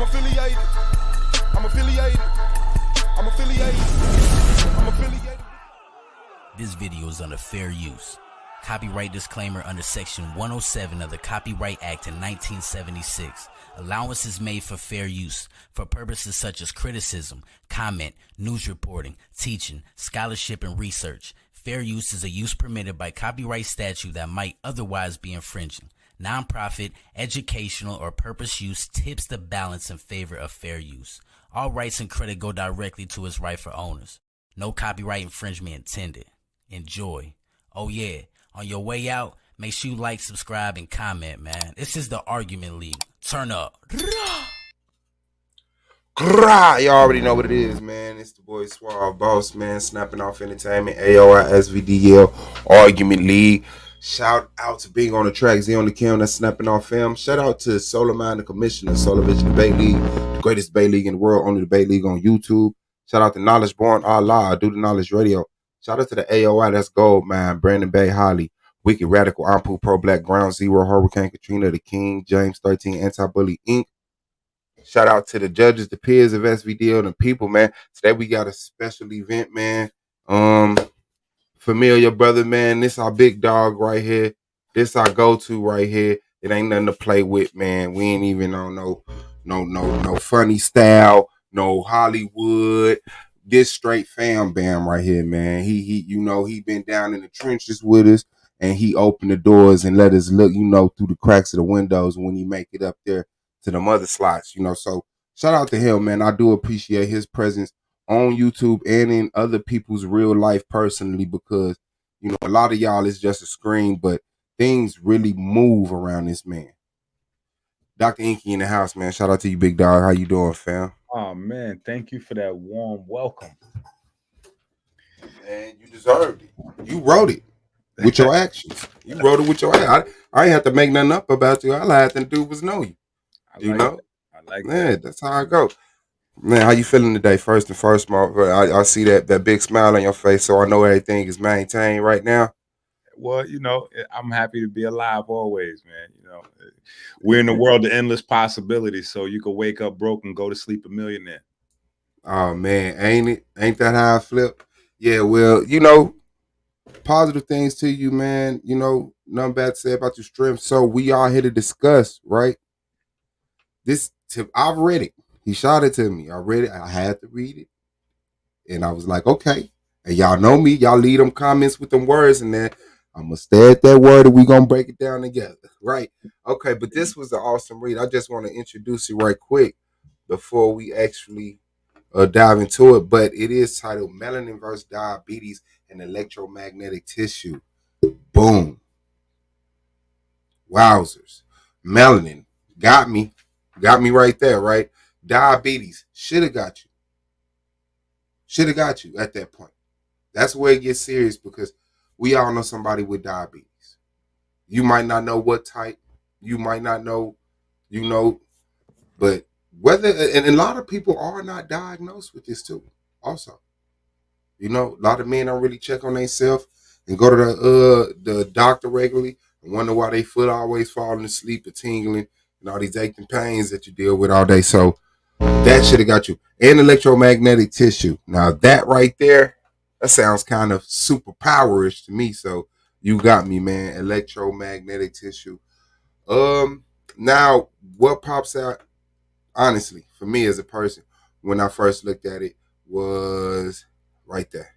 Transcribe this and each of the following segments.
affiliated. I'm affiliated. I'm affiliated. I'm affiliated. This video is under fair use. Copyright disclaimer under Section 107 of the Copyright Act in 1976. Allowance is made for fair use for purposes such as criticism, comment, news reporting, teaching, scholarship, and research. Fair use is a use permitted by copyright statute that might otherwise be infringing. Nonprofit, educational, or purpose use tips the balance in favor of fair use. All rights and credit go directly to its rightful owners. No copyright infringement intended. Enjoy. Oh yeah, on your way out, make sure you like, subscribe, and comment, man. This is the Argument League. Turn up. You already know what it is, man. It's the boy Suave Boss, man. Snapping Off Entertainment, AOI, SVDL, Argument League. Shout out to being on the track, Z on the Cam, that's Snapping Off Film. Shout out to Solar Mind, the commissioner, Solar Vision Debate League, the greatest debate league in the world, only debate league on YouTube. Shout out to Knowledge Born Allah, Do the Knowledge Radio. Shout out to the AOI, that's Gold, man. Brandon Bay, Holly, Wicked Radical, Ampu, Pro Black, Ground Zero, Hurricane Katrina, The King, James 13, Anti-Bully Inc. Shout out to the judges, the peers of SVDL, and the people, man. Today we got a special event, man. Familiar brother, man. This our big dog right here. This our go-to right here. It ain't nothing to play with, man. We ain't even on no funny style, no Hollywood. This straight fam bam right here, man. He been down in the trenches with us, and he opened the doors and let us look, through the cracks of the windows when he make it up there to the mother slots, So shout out to him, man. I do appreciate his presence on YouTube and in other people's real life personally, because a lot of y'all is just a screen, but things really move around this man. Dr. Enqi in the house, man. Shout out to you, big dog. How you doing, fam? Oh man, thank you for that warm welcome. Man, you deserved it. You wrote it with your actions. You wrote it with your actions. I ain't have to make nothing up about you. All I had to do was know you. I like that. That's how I go. Man, how you feeling today? First and first, I see that big smile on your face, so I know everything is maintained right now. Well, I'm happy to be alive always, man. We're in the world of endless possibilities, so you could wake up broke and go to sleep a millionaire. Oh man, ain't it? Ain't that how I flip? Yeah, well, positive things to you, man. Nothing bad to say about your strength. So we are here to discuss, right? This tip, I've read it. He shot it to me. I read it. I had to read it. And I was like, okay. And y'all know me. Y'all leave them comments with them words. And then I'm going to stay at that word and we're going to break it down together. Right? Okay. But this was an awesome read. I just want to introduce you right quick before we actually dive into it. But it is titled Melanin versus Diabetes and Electromagnetic Tissue. Boom. Wowzers. Melanin. Got me. Got me right there, right? Diabetes should have got you. Should have got you at that point. That's where it gets serious, because we all know somebody with diabetes. You might not know what type. You might not know, but whether, and a lot of people are not diagnosed with this too. Also, a lot of men don't really check on themselves and go to the doctor regularly and wonder why they foot always falling asleep or tingling and all these aching pains that you deal with all day. So that should have got you. And electromagnetic tissue. Now that right there, that sounds kind of superpowerish to me. So you got me, man. Electromagnetic tissue. Now what pops out, honestly, for me as a person, when I first looked at it, was right there.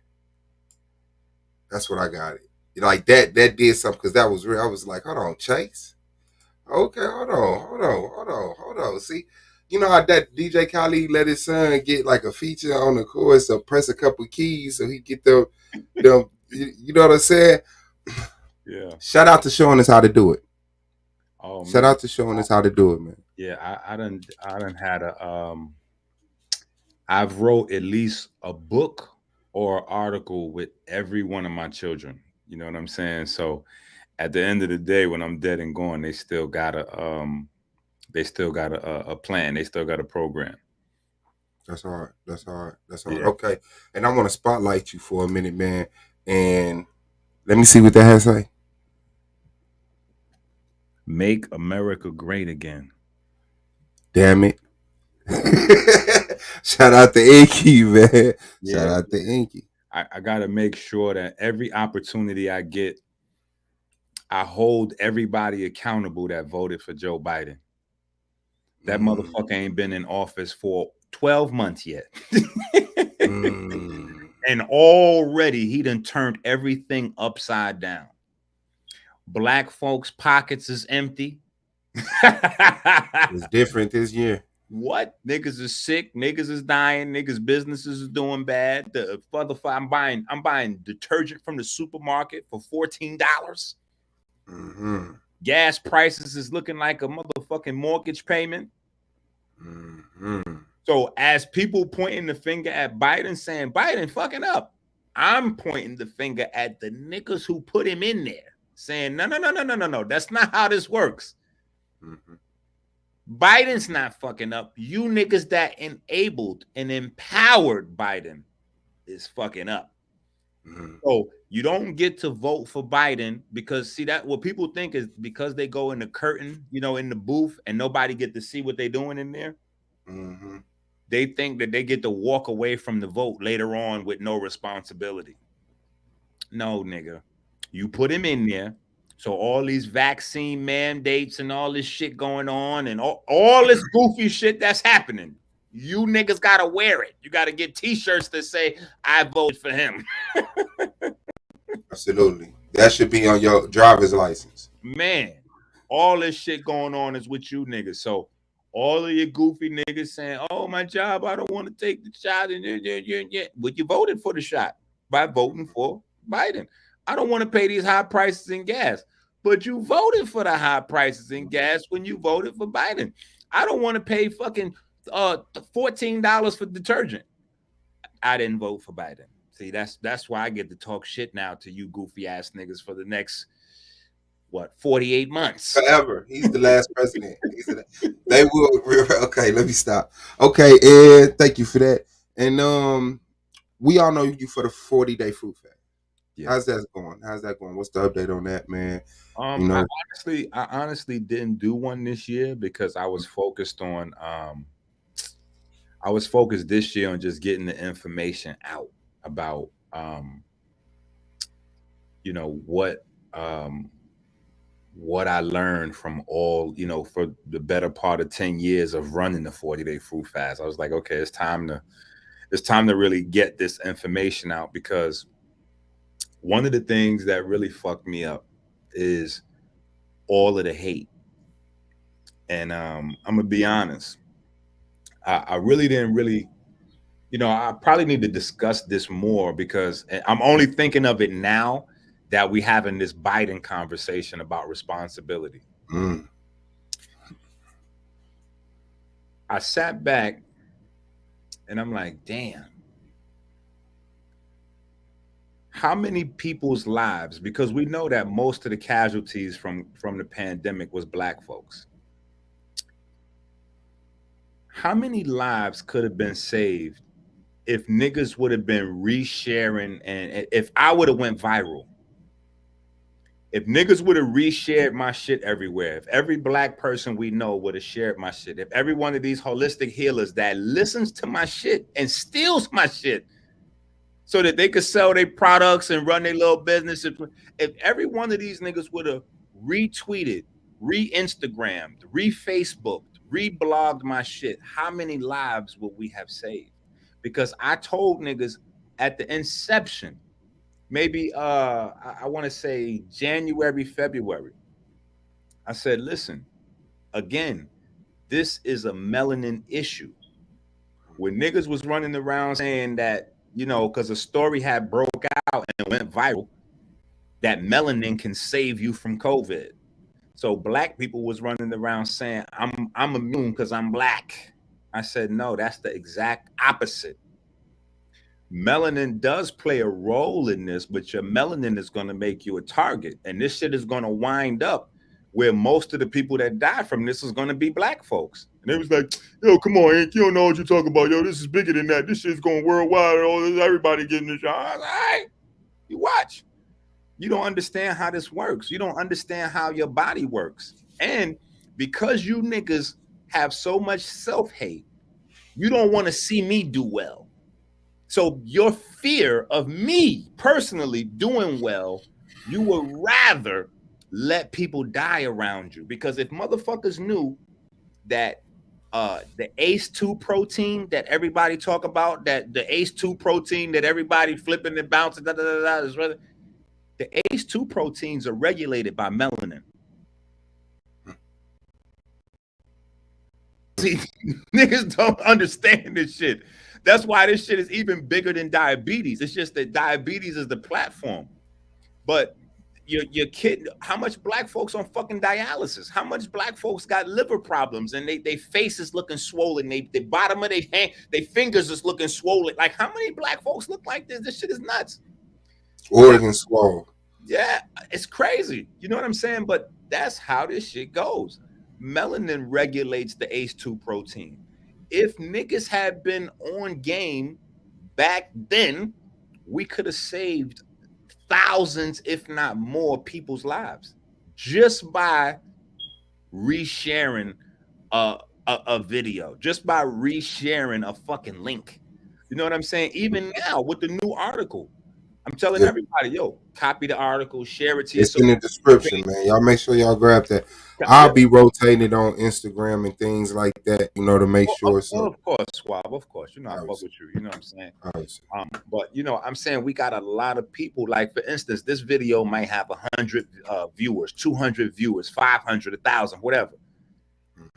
That's what I got it. Like that did something, because that was real. I was like, hold on, Chase. Okay, hold on. See, how that DJ Khaled let his son get like a feature on the chorus, or press a couple keys so he get them. You know what I'm saying? Yeah. Shout out to showing us how to do it. Oh, Shout out to showing us how to do it, man. Yeah, I done had I've wrote at least a book or article with every one of my children. You know what I'm saying? So at the end of the day, when I'm dead and gone, they still got a plan. They still got a program. That's hard. Yeah. Okay. And I want to spotlight you for a minute, man. And let me see what that has to say. Make America great again. Damn it. Shout out to Enqi, man. Shout Yeah, out to Enqi. I gotta make sure that every opportunity I get, I hold everybody accountable that voted for Joe Biden. That motherfucker ain't been in office for 12 months yet. And already he done turned everything upside down. Black folks' pockets is empty. It's different this year. What? Niggas is sick, niggas is dying, niggas' businesses is doing bad. The I'm buying detergent from the supermarket for $14. Gas prices is looking like a motherfucking mortgage payment. So as people pointing the finger at Biden saying Biden fucking up, I'm pointing the finger at the niggas who put him in there saying no, that's not how this works. Biden's not fucking up. You niggas that enabled and empowered Biden is fucking up. So you don't get to vote for Biden because see that what people think is because they go in the curtain, you know, in the booth and nobody get to see what they're doing in there. They think that they get to walk away from the vote later on with no responsibility. No, nigga. You put him in there. So all these vaccine mandates and all this shit going on and all this goofy shit that's happening, you niggas gotta wear it. You gotta get t-shirts that say, I voted for him. Absolutely. That should be on your driver's license. Man, all this shit going on is with you niggas. So all of your goofy niggas saying, oh, my job, I don't want to take the shot. But you voted for the shot by voting for Biden. I don't want to pay these high prices in gas. But you voted for the high prices in gas when you voted for Biden. I don't want to pay fucking $14 for detergent. I didn't vote for Biden. See, that's why I get to talk shit now to you goofy ass niggas for the next 48 months. Forever. He's the last president. They will. Okay, let me stop. Okay, Ed, thank you for that. And we all know you for the 40-day food fast. Yeah. How's that going? What's the update on that, man? You know, I honestly didn't do one this year because I was focused on this year on just getting the information out about you know what I learned from all, you know, for the better part of 10 years of running the 40-day food fast. I was like, okay, it's time to really get this information out because one of the things that really fucked me up is all of the hate. And I'm gonna be honest, I really didn't you know, I probably need to discuss this more because I'm only thinking of it now that we having this Biden conversation about responsibility. I sat back and I'm like, damn, how many people's lives, because we know that most of the casualties from the pandemic was Black folks. How many lives could have been saved if niggas would have been resharing and if I would have went viral? If niggas would have reshared my shit everywhere, if every Black person we know would have shared my shit, if every one of these holistic healers that listens to my shit and steals my shit so that they could sell their products and run their little business, if every one of these niggas would have retweeted, re-Instagrammed, re-Facebooked, re-blogged my shit, how many lives would we have saved? Because I told niggas at the inception, maybe I want to say January, February. I said, listen, again, this is a melanin issue. When niggas was running around saying that, you know, because a story had broke out and went viral, that melanin can save you from COVID. So Black people was running around saying, I'm immune because I'm Black. I said, no, that's the exact opposite. Melanin does play a role in this, but your melanin is going to make you a target. And this shit is going to wind up where most of the people that die from this is going to be Black folks. And it was like, yo, come on, Enqi, you don't know what you're talking about. Yo, this is bigger than that. This shit's going worldwide. Everybody getting this shot. I was like, all right, you watch. You don't understand how this works. You don't understand how your body works. And because you niggas have so much self-hate, You don't want to see me do well. So your fear of me personally doing well, you would rather let people die around you. Because if motherfuckers knew that the ACE2 protein that everybody talk about, that the ACE2 protein that everybody flipping and bouncing, the ACE2 proteins are regulated by melanin. See, niggas don't understand this shit. That's why this shit is even bigger than diabetes. It's just that diabetes is the platform. But your kid, how much black folks on fucking dialysis? How much black folks got liver problems and they face is looking swollen? The bottom of their hand, their fingers is looking swollen. Like, how many black folks look like this? This shit is nuts. Organ swole. Yeah, it's crazy. You know what I'm saying? But that's how this shit goes. Melanin regulates the ACE2 protein. If niggas had been on game back then, we could have saved thousands, if not more, people's lives just by resharing a video, just by resharing a fucking link. You know what I'm saying? Even now with the new article, I'm telling everybody, yo, copy the article, share it to your It's in the description, man. Y'all make sure y'all grab that. I'll be rotating it on Instagram and things like that, you know, to make sure. So of course, Swab, of course, you know, I fuck with you. You know what I'm saying? Obviously. But you know, I'm saying we got a lot of people. Like, for instance, this video might have 100 viewers, 200 viewers, 500, 1,000, whatever.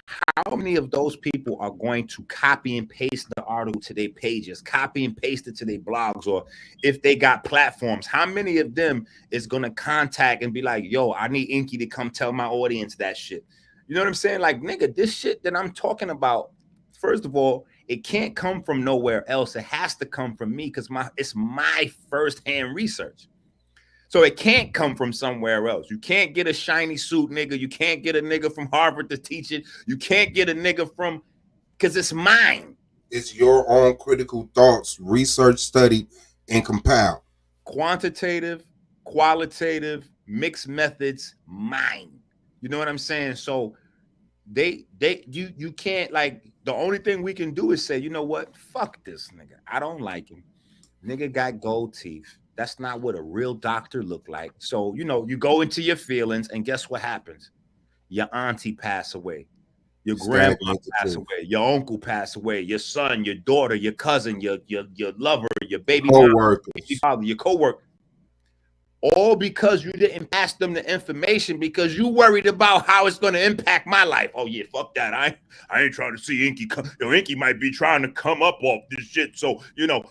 How many of those people are going to copy and paste the article to their pages, copy and paste it to their blogs, or if they got platforms, how many of them is going to contact and be like, yo, I need Enqi to come tell my audience that shit? You know what I'm saying? Like, nigga, this shit that I'm talking about, first of all, it can't come from nowhere else. It has to come from me because it's my firsthand research. So it can't come from somewhere else. You can't get a shiny suit nigga. You can't get a nigga from Harvard to teach it. You can't get a nigga from, because it's mine. It's your own critical thoughts, research, studied, and compiled. Quantitative, qualitative, mixed methods, mine. You know what I'm saying? So you can't, like, the only thing we can do is say, you know what? Fuck this nigga. I don't like him. Nigga got gold teeth. That's not what a real doctor look like. So, you know, you go into your feelings, and guess what happens? Your auntie pass away. Your grandma pass away. Your uncle pass away. Your son, your daughter, your cousin, your lover, your baby mama, your father, your coworker. All because you didn't pass them the information because you worried about how it's going to impact my life. Oh, yeah, fuck that. I ain't trying to see Enqi. Enqi might be trying to come up off this shit. So, you know,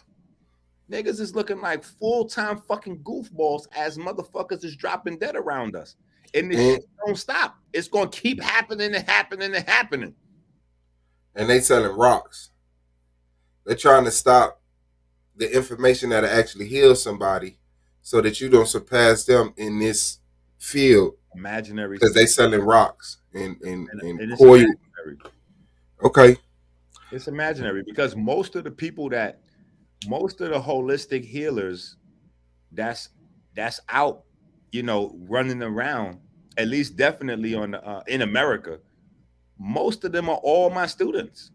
niggas is looking like full-time fucking goofballs as motherfuckers is dropping dead around us. And this shit don't stop. It's going to keep happening and happening and happening. And they selling rocks. They're trying to stop the information that'll actually heal somebody so that you don't surpass them in this field. Imaginary. Because they selling rocks and it's coil. imaginary. Okay. It's imaginary because most of the holistic healers that's out, you know, running around, at least definitely on in America, most of them are all my students.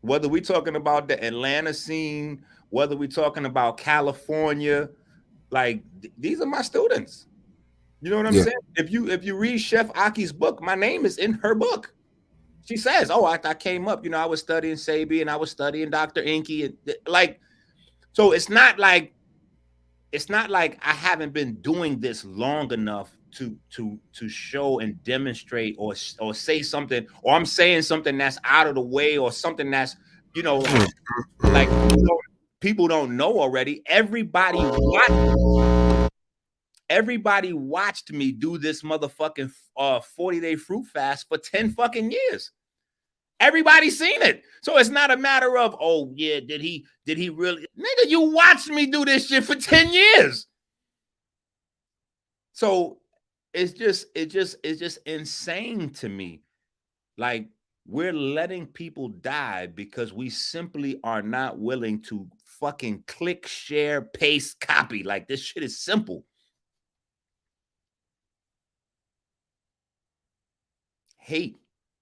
Whether we're talking about the Atlanta scene, whether we're talking about California, like these are my students. You know what I'm saying? If you read Chef Aki's book, my name is in her book. She says, "Oh, I came up, you know, I was studying Sabi and I was studying Dr. Enqi, and like, so it's not like I haven't been doing this long enough to show and demonstrate or say something, or I'm saying something that's out of the way or something that's, you know, like people don't know already. Everybody watched me do this motherfucking 40-day fruit fast for 10 fucking years. Everybody's seen it. So it's not a matter of, oh yeah, did he really? Nigga, you watched me do this shit for 10 years. So it's just insane to me. Like, we're letting people die because we simply are not willing to fucking click, share, paste, copy. Like, this shit is simple. Hate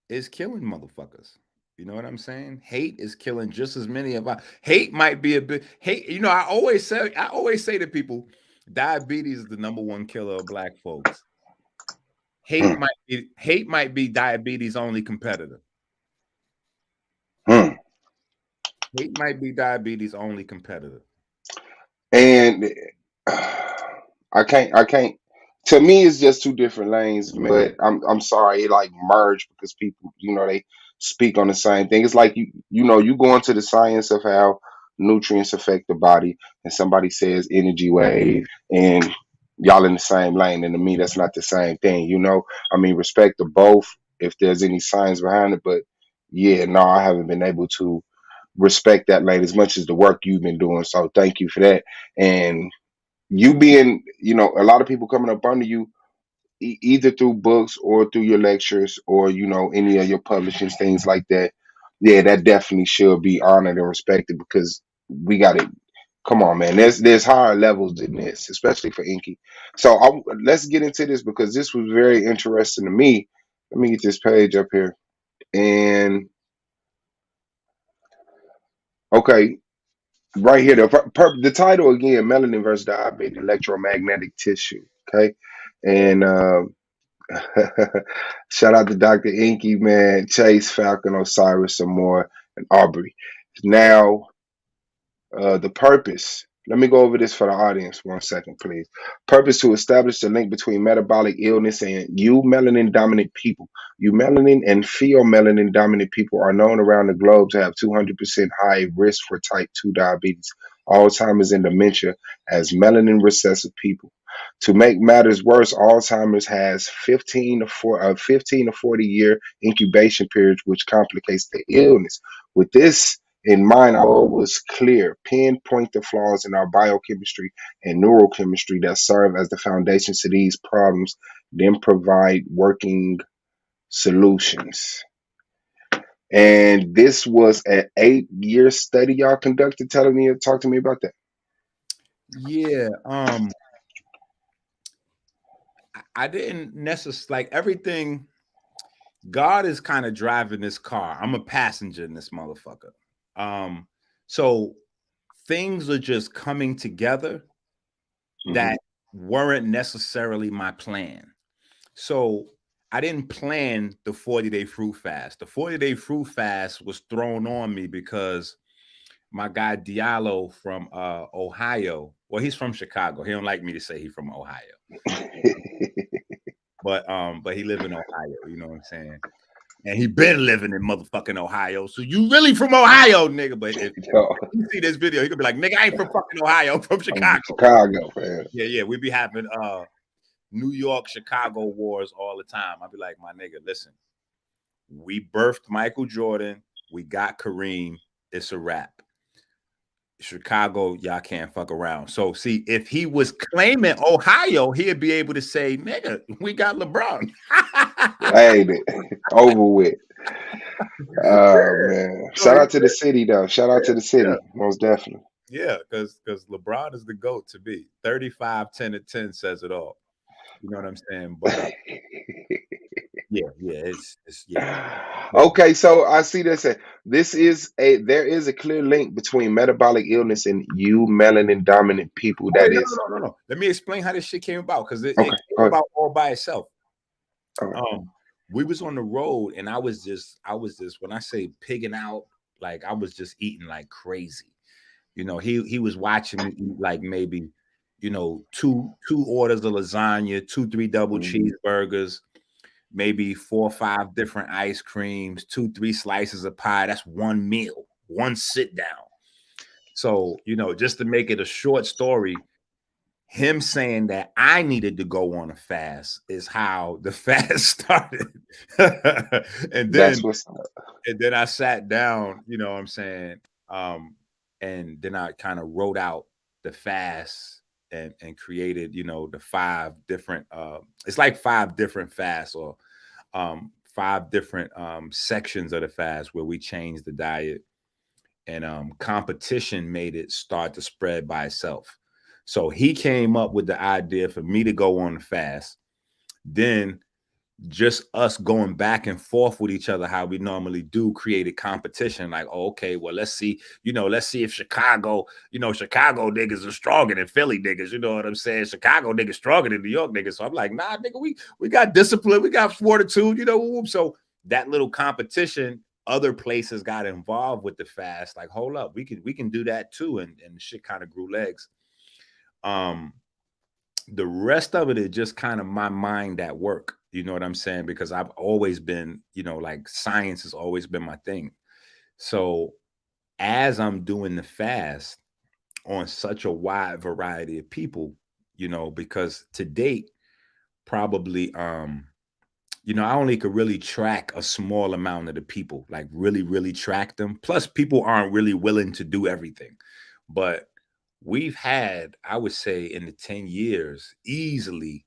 is killing motherfuckers. You know what I'm saying? Hate is killing just as many of our hate might be a bit hate. You know, I always say to people, diabetes is the #1 killer of black folks. Hmm. Hate might be diabetes only competitor. Hmm. Hate might be diabetes only competitor. And I can't. To me, it's just two different lanes, but I'm sorry, it like merged because people, they speak on the same thing. It's like you go into the science of how nutrients affect the body, and somebody says energy wave, and y'all in the same lane. And to me, that's not the same thing. I mean, respect to both if there's any science behind it, but yeah, no, I haven't been able to respect that lane as much as the work you've been doing. So thank you for that. And you being, a lot of people coming up under you, either through books or through your lectures or, any of your publishings, things like that. Yeah, that definitely should be honored and respected because we got it. Come on, man. There's higher levels than this, especially for Enqi. So let's get into this because this was very interesting to me. Let me get this page up here. And okay, right here, the title again, Melanin versus Diabetes, Electromagnetic Tissue. Okay. And shout out to Dr. Enqi, man, Chase, Falcon, Osiris, some more, and Aubrey. Now, the purpose. Let me go over this for the audience 1 second, please. Purpose: to establish the link between metabolic illness and melanin dominant people. Melanin and pheomelanin dominant people are known around the globe to have 200% high risk for type 2 diabetes, Alzheimer's, and dementia as melanin recessive people. To make matters worse, Alzheimer's has 15 to 40 year incubation periods, which complicates the illness. With this in mind, our goal was clear: pinpoint the flaws in our biochemistry and neurochemistry that serve as the foundations to these problems, then provide working solutions. And this was an 8-year study y'all conducted. Talk to me about that. Yeah. I didn't necessarily like everything. God is kind of driving this car. I'm a passenger in this motherfucker. So things are just coming together that weren't necessarily my plan. So I didn't plan the 40-day fruit fast. The 40-day fruit fast was thrown on me because my guy Diallo from Ohio. Well, he's from Chicago. He don't like me to say he's from Ohio. But he live in Ohio, you know what I'm saying? And he been living in motherfucking Ohio. So you really from Ohio, nigga. But if you see this video, he could be like, nigga, I ain't from fucking Ohio. I'm from Chicago. Chicago, man. Yeah. We be having New York, Chicago wars all the time. I'd be like, my nigga, listen. We birthed Michael Jordan. We got Kareem. It's a wrap. Chicago, y'all can't fuck around. So see, if he was claiming Ohio, he'd be able to say, nigga, we got LeBron. Hey, over with. Man. Shout out to the city, though. Shout out to the city, most definitely. Yeah, because LeBron is the GOAT to be. 35, 10 and 10 says it all. You know what I'm saying? But yeah. Okay, so I see this. There is a clear link between metabolic illness and melanin dominant people. No. Let me explain how this shit came about because it came about all by itself. We was on the road and I was just when I say pigging out, like I was just eating like crazy. You know, he was watching me eat like maybe, two orders of lasagna, 2-3 double cheeseburgers, maybe 4 or 5 different ice creams, 2-3 slices of pie. That's one meal, one sit down. So, just to make it a short story, him saying that I needed to go on a fast is how the fast started. and then I sat down, you know what I'm saying? And then I kind of wrote out the fast and created, the 5 different it's like 5 different fasts or 5 different sections of the fast where we changed the diet, and competition made it start to spread by itself. So he came up with the idea for me to go on the fast. Then just us going back and forth with each other, how we normally do, created competition. Like, oh, okay, well, let's see if Chicago, Chicago niggas are stronger than Philly niggas. You know what I'm saying? Chicago niggas stronger than New York niggas. So I'm like, nah, nigga, we got discipline, we got fortitude, So that little competition, other places got involved with the fast. Like, hold up, we can do that too, and shit kind of grew legs. The rest of it is just kind of my mind at work. You know what I'm saying? Because I've always been, like science has always been my thing. So as I'm doing the fast on such a wide variety of people, because to date, probably, I only could really track a small amount of the people, like really, really track them. Plus, people aren't really willing to do everything. But we've had, I would say, in the 10 years, easily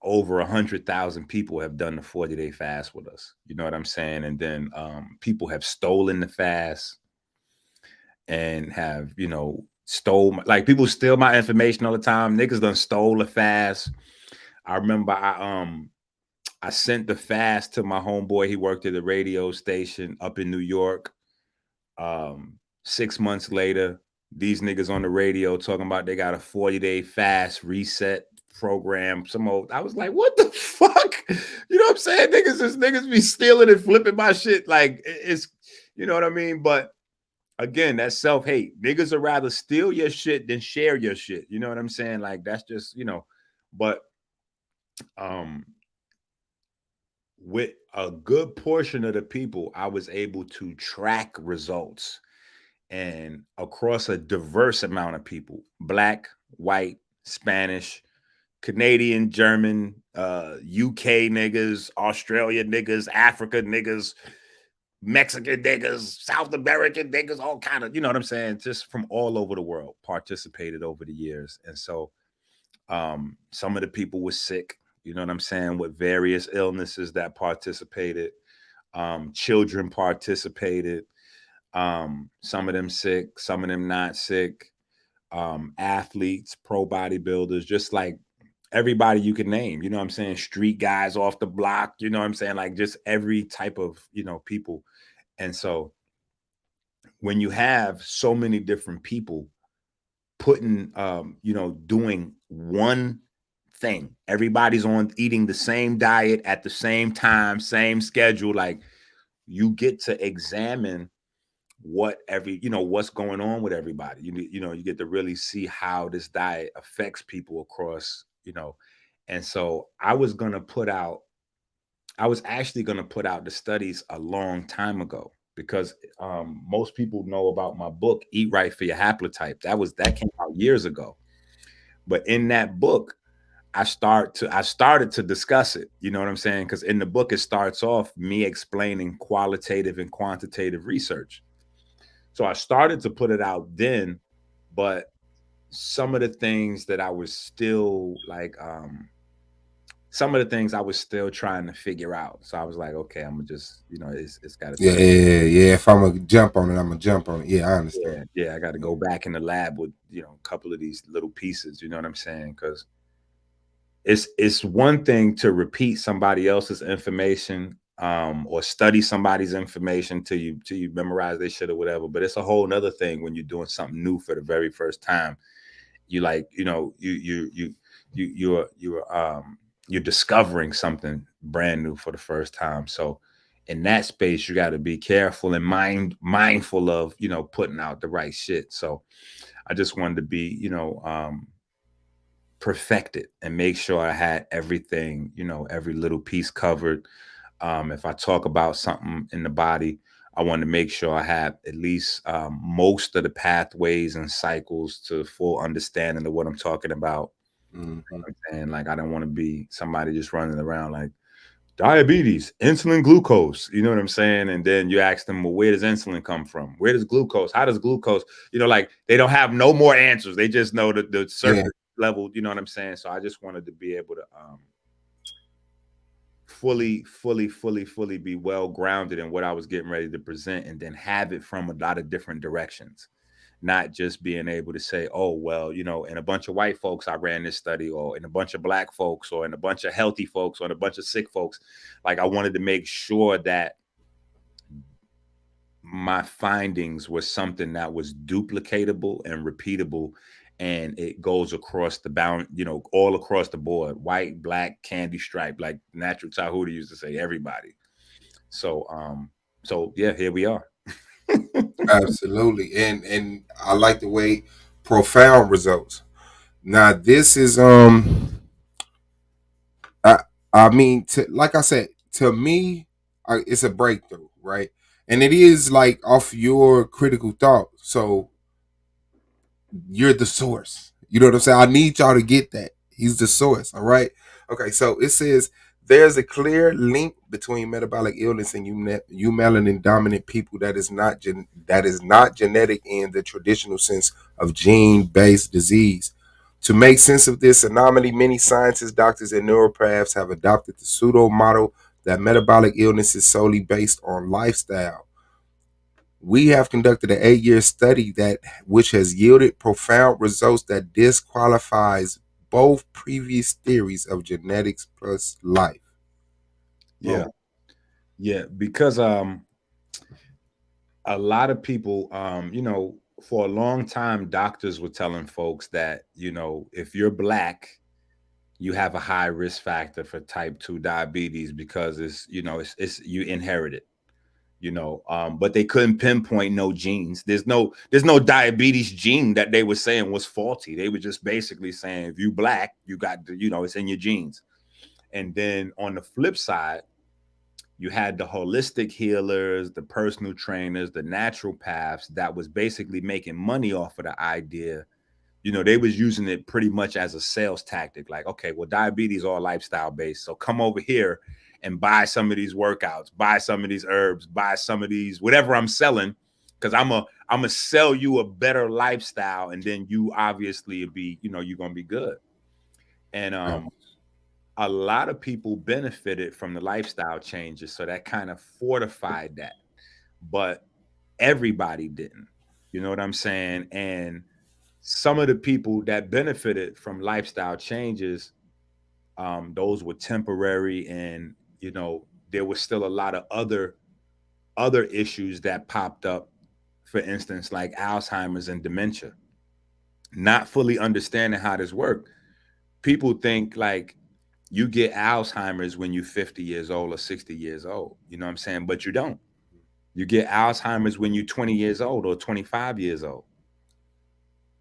over 100,000 people have done the 40-day fast with us. You know what I'm saying? And then people have stolen the fast and have, people steal my information all the time. Niggas done stole the fast. I remember I sent the fast to my homeboy. He worked at a radio station up in New York. 6 months later, these niggas on the radio talking about they got a 40-day fast reset program. I was like, what the fuck? You know what I'm saying? Niggas be stealing and flipping my shit. Like, it's, you know what I mean? But again, that's self-hate. Niggas would rather steal your shit than share your shit. You know what I'm saying? Like, that's just, but with a good portion of the people, I was able to track results, and across a diverse amount of people, Black, white, Spanish, Canadian, German, UK niggas, Australia niggas, Africa niggas, Mexican niggas, South American niggas, all kind of, you know what I'm saying? Just from all over the world participated over the years. And so some of the people were sick, you know what I'm saying, with various illnesses that participated. Children participated. Some of them sick, some of them not sick. Athletes, pro bodybuilders, just like everybody you can name, you know what I'm saying? Street guys off the block, you know what I'm saying? Like just every type of, people. And so when you have so many different people putting, doing one thing, everybody's on eating the same diet at the same time, same schedule, like you get to examine what's going on with everybody. You get to really see how this diet affects people across, and so I was actually going to put out the studies a long time ago, because most people know about my book, Eat Right for Your Haplotype. That came out years ago. But in that book, I started to discuss it, you know what I'm saying? Because in the book, it starts off me explaining qualitative and quantitative research. So I started to put it out then, but some of the things that I was still like, trying to figure out. So I was like, okay, I'm gonna just, it's got to. Yeah. If I'm gonna jump on it, I'm gonna jump on it. Yeah, I understand. Yeah, I got to go back in the lab with, a couple of these little pieces. You know what I'm saying? Because it's one thing to repeat somebody else's information, or study somebody's information till you memorize their shit or whatever. But it's a whole nother thing when you're doing something new for the very first time. You like, you're discovering something brand new for the first time. So in that space, you got to be careful and mindful of, putting out the right shit. So I just wanted to be, perfected and make sure I had everything, every little piece covered. If I talk about something in the body, I want to make sure I have at least most of the pathways and cycles to full understanding of what I'm talking about. Mm-hmm. And like, I don't want to be somebody just running around like diabetes, insulin, glucose, you know what I'm saying? And then you ask them, well, where does insulin come from? Where does glucose? How does glucose, like they don't have no more answers. They just know the surface level, you know what I'm saying? So I just wanted to be able to fully be well grounded in what I was getting ready to present, and then have it from a lot of different directions. not just being able to say, oh, well, you know, in a bunch of white folks, I ran this study, or in a bunch of black folks, or in a bunch of healthy folks, or in a bunch of sick folks. Like, I wanted to make sure that my findings were something that was duplicatable and repeatable, and it goes across the bound, you know, all across the board, white, black, candy stripe, like Natural Tahuti used to say, everybody. So yeah, here we are. Absolutely. And I like the way profound results. Now this is I I mean, like I said, to me, it's a breakthrough, right? And it is like off your critical thought. So you're the source. You know what I'm saying? I need y'all to get that. He's the source. All right. Okay. So it says there's a clear link between metabolic illness and you melanin dominant people that is not genetic in the traditional sense of gene based disease. To make sense of this anomaly, many scientists, doctors, and neuropaths have adopted the pseudo model that metabolic illness is solely based on lifestyle. We have conducted an 8-year study that which has yielded profound results that disqualifies both previous theories of genetics plus life. Yeah. Boom. Yeah. Because a lot of people, you know, for a long time, doctors were telling folks that, you know, if you're black, you have a high risk factor for type 2 diabetes because it's, you know, it's you inherit it, you know. But they couldn't pinpoint no genes. There's no diabetes gene that they were saying was faulty. They were just basically saying if you black, you got the, you know, it's in your genes. And then on the flip side, you had the holistic healers, the personal trainers, the naturopaths that was basically making money off of the idea. You know, they was using it pretty much as a sales tactic. Like, okay, well, diabetes are lifestyle based. So come over here and buy some of these workouts, buy some of these herbs, buy some of these, whatever I'm selling, because I'm a sell you a better lifestyle. And then you obviously be, you know, you're gonna be good. And a lot of people benefited from the lifestyle changes. So that kind of fortified that. But everybody didn't. You know what I'm saying? And some of the people that benefited from lifestyle changes, those were temporary, and you know there was still a lot of other issues that popped up. For instance, like Alzheimer's and dementia. Not fully understanding how this works, people think like you get Alzheimer's when you're 50 years old or 60 years old. You know what I'm saying? But you don't. You get Alzheimer's when you're 20 years old or 25 years old.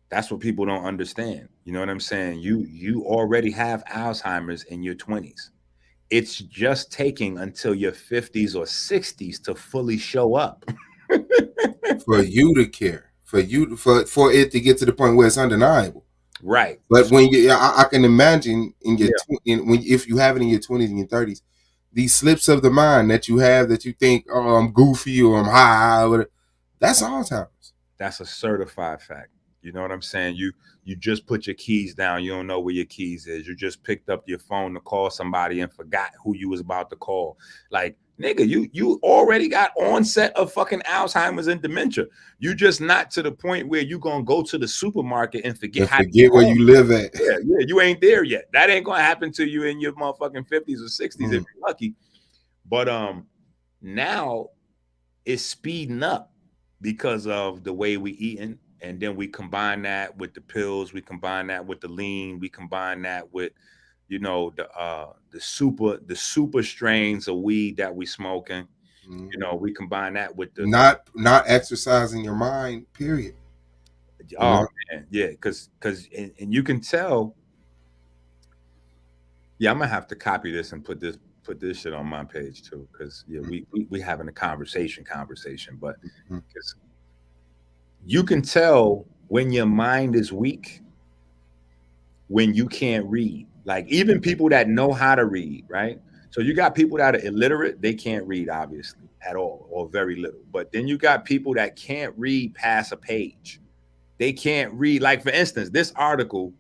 That's what people don't understand. You know what I'm saying? You already have Alzheimer's in your 20s. It's just taking until your 50s or 60s to fully show up. For you to care, for it to get to the point where it's undeniable. Right. But when you, I can imagine in your Yeah. when if you have it in your 20s and your 30s, these slips of the mind that you have that you think, oh, I'm goofy or I'm high, or whatever, that's Alzheimer's. That's a certified fact. You know what I'm saying? You just put your keys down. You don't know where your keys is. You just picked up your phone to call somebody and forgot who you was about to call. Like, nigga, you already got onset of fucking Alzheimer's and dementia. You just not to the point where you gonna go to the supermarket and forget And how to forget where you live at. yeah, you ain't there yet. That ain't gonna happen to you in your motherfucking 50s or 60s if you're lucky. But now it's speeding up because of the way we eating, and then we combine that with the pills, we combine that with the lean, we combine that with, you know, the super strains of weed that we smoking. Mm-hmm. You know, we combine that with the Not exercising your mind. Period. oh man, yeah, because and you can tell. Yeah, I'm gonna have to copy this and put this shit on my page too, because yeah, we having a conversation, but because you can tell when your mind is weak, when you can't read. Like even people that know how to read, right? So you got people that are illiterate, they can't read obviously at all or very little. But then you got people that can't read past a page. They can't read. Like for instance, this article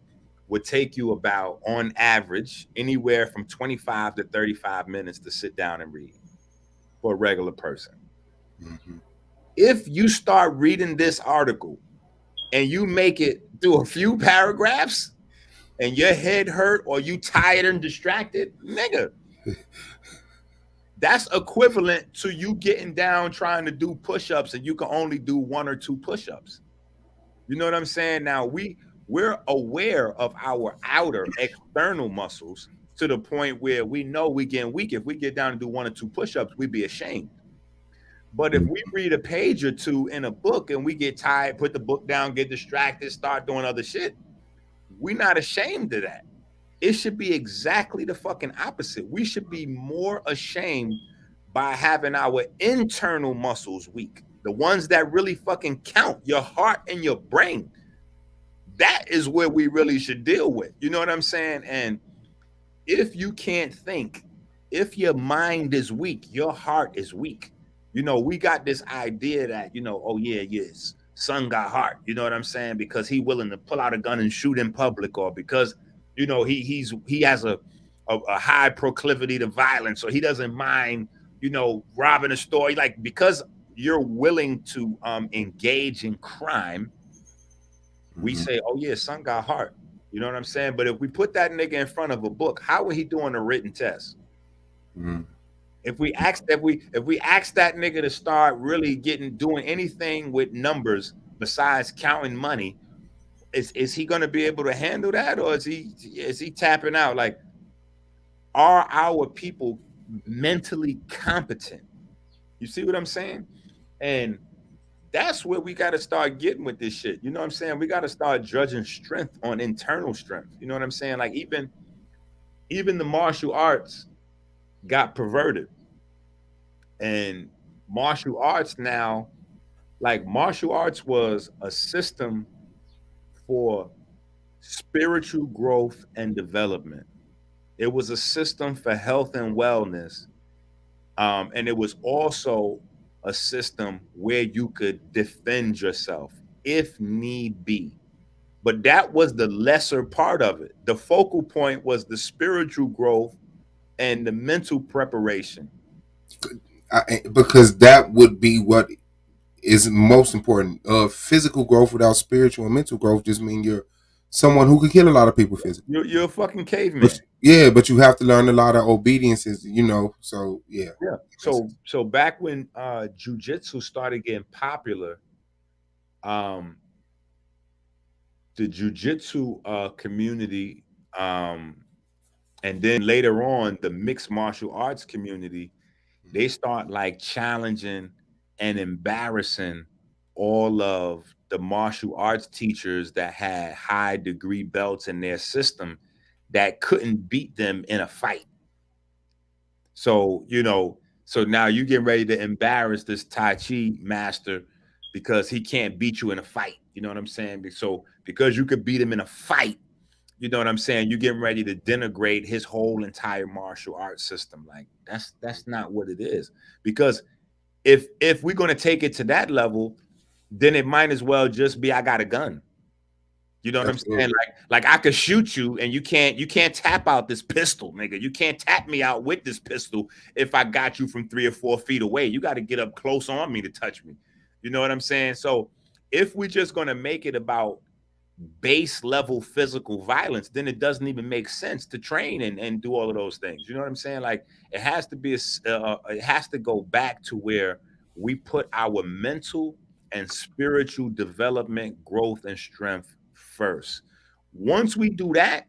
would take you about on average anywhere from 25 to 35 minutes to sit down and read for a regular person. Mm-hmm. If you start reading this article and you make it through a few paragraphs and your head hurt or you tired and distracted, nigga, that's equivalent to you getting down trying to do push-ups and you can only do 1 or 2 push-ups. You know what I'm saying? Now we're aware of our outer external muscles to the point where we know we getting weak. If we get down and do 1 or 2 push-ups, we'd be ashamed. But if we read a page or 2 in a book and we get tired, put the book down, get distracted, start doing other shit, we're not ashamed of that. It should be exactly the fucking opposite. We should be more ashamed by having our internal muscles weak, the ones that really fucking count, your heart and your brain. That is where we really should deal with. You know what I'm saying? And if you can't think, if your mind is weak, your heart is weak. You know, we got this idea that, you know, oh yeah, yes, son got heart. You know what I'm saying? Because he willing to pull out a gun and shoot in public, or because, you know, he has a high proclivity to violence, or he doesn't mind, you know, robbing a store. Like, because you're willing to engage in crime, we say, oh yeah, son got heart. You know what I'm saying? But if we put that nigga in front of a book, how are he doing a written test? If we ask that nigga to start really doing anything with numbers besides counting money, is he going to be able to handle that, or is he tapping out? Like, are our people mentally competent? You see what I'm saying? And that's where we got to start getting with this shit. You know what I'm saying? We got to start judging strength on internal strength. You know what I'm saying? Like, even the martial arts got perverted. And martial arts now, like, martial arts was a system for spiritual growth and development. It was a system for health and wellness. And it was also a system where you could defend yourself if need be. But that was the lesser part of it. The focal point was the spiritual growth and the mental preparation. Because that would be what is most important. Physical growth without spiritual and mental growth just mean you're someone who could kill a lot of people physically. You're a fucking caveman. But you have to learn a lot of obediences, you know. So yeah. So back when jujitsu started getting popular, the jujitsu community, and then later on the mixed martial arts community, they start like challenging and embarrassing all of the martial arts teachers that had high degree belts in their system that couldn't beat them in a fight. So, you know, so now you get ready to embarrass this Tai Chi master because he can't beat you in a fight. You know what I'm saying? So because you could beat him in a fight, you know what I'm saying, you're getting ready to denigrate his whole entire martial arts system. Like, that's not what it is. Because if we're going to take it to that level, then it might as well just be, I got a gun. You know what I'm saying? Like I could shoot you and you can't tap out this pistol, nigga. You can't tap me out with this pistol if I got you from 3 or 4 feet away. You got to get up close on me to touch me. You know what I'm saying? So if we're just going to make it about base level physical violence, then it doesn't even make sense to train and do all of those things. You know what I'm saying? Like, it has to be it has to go back to where we put our mental and spiritual development, growth, and strength first. Once we do that,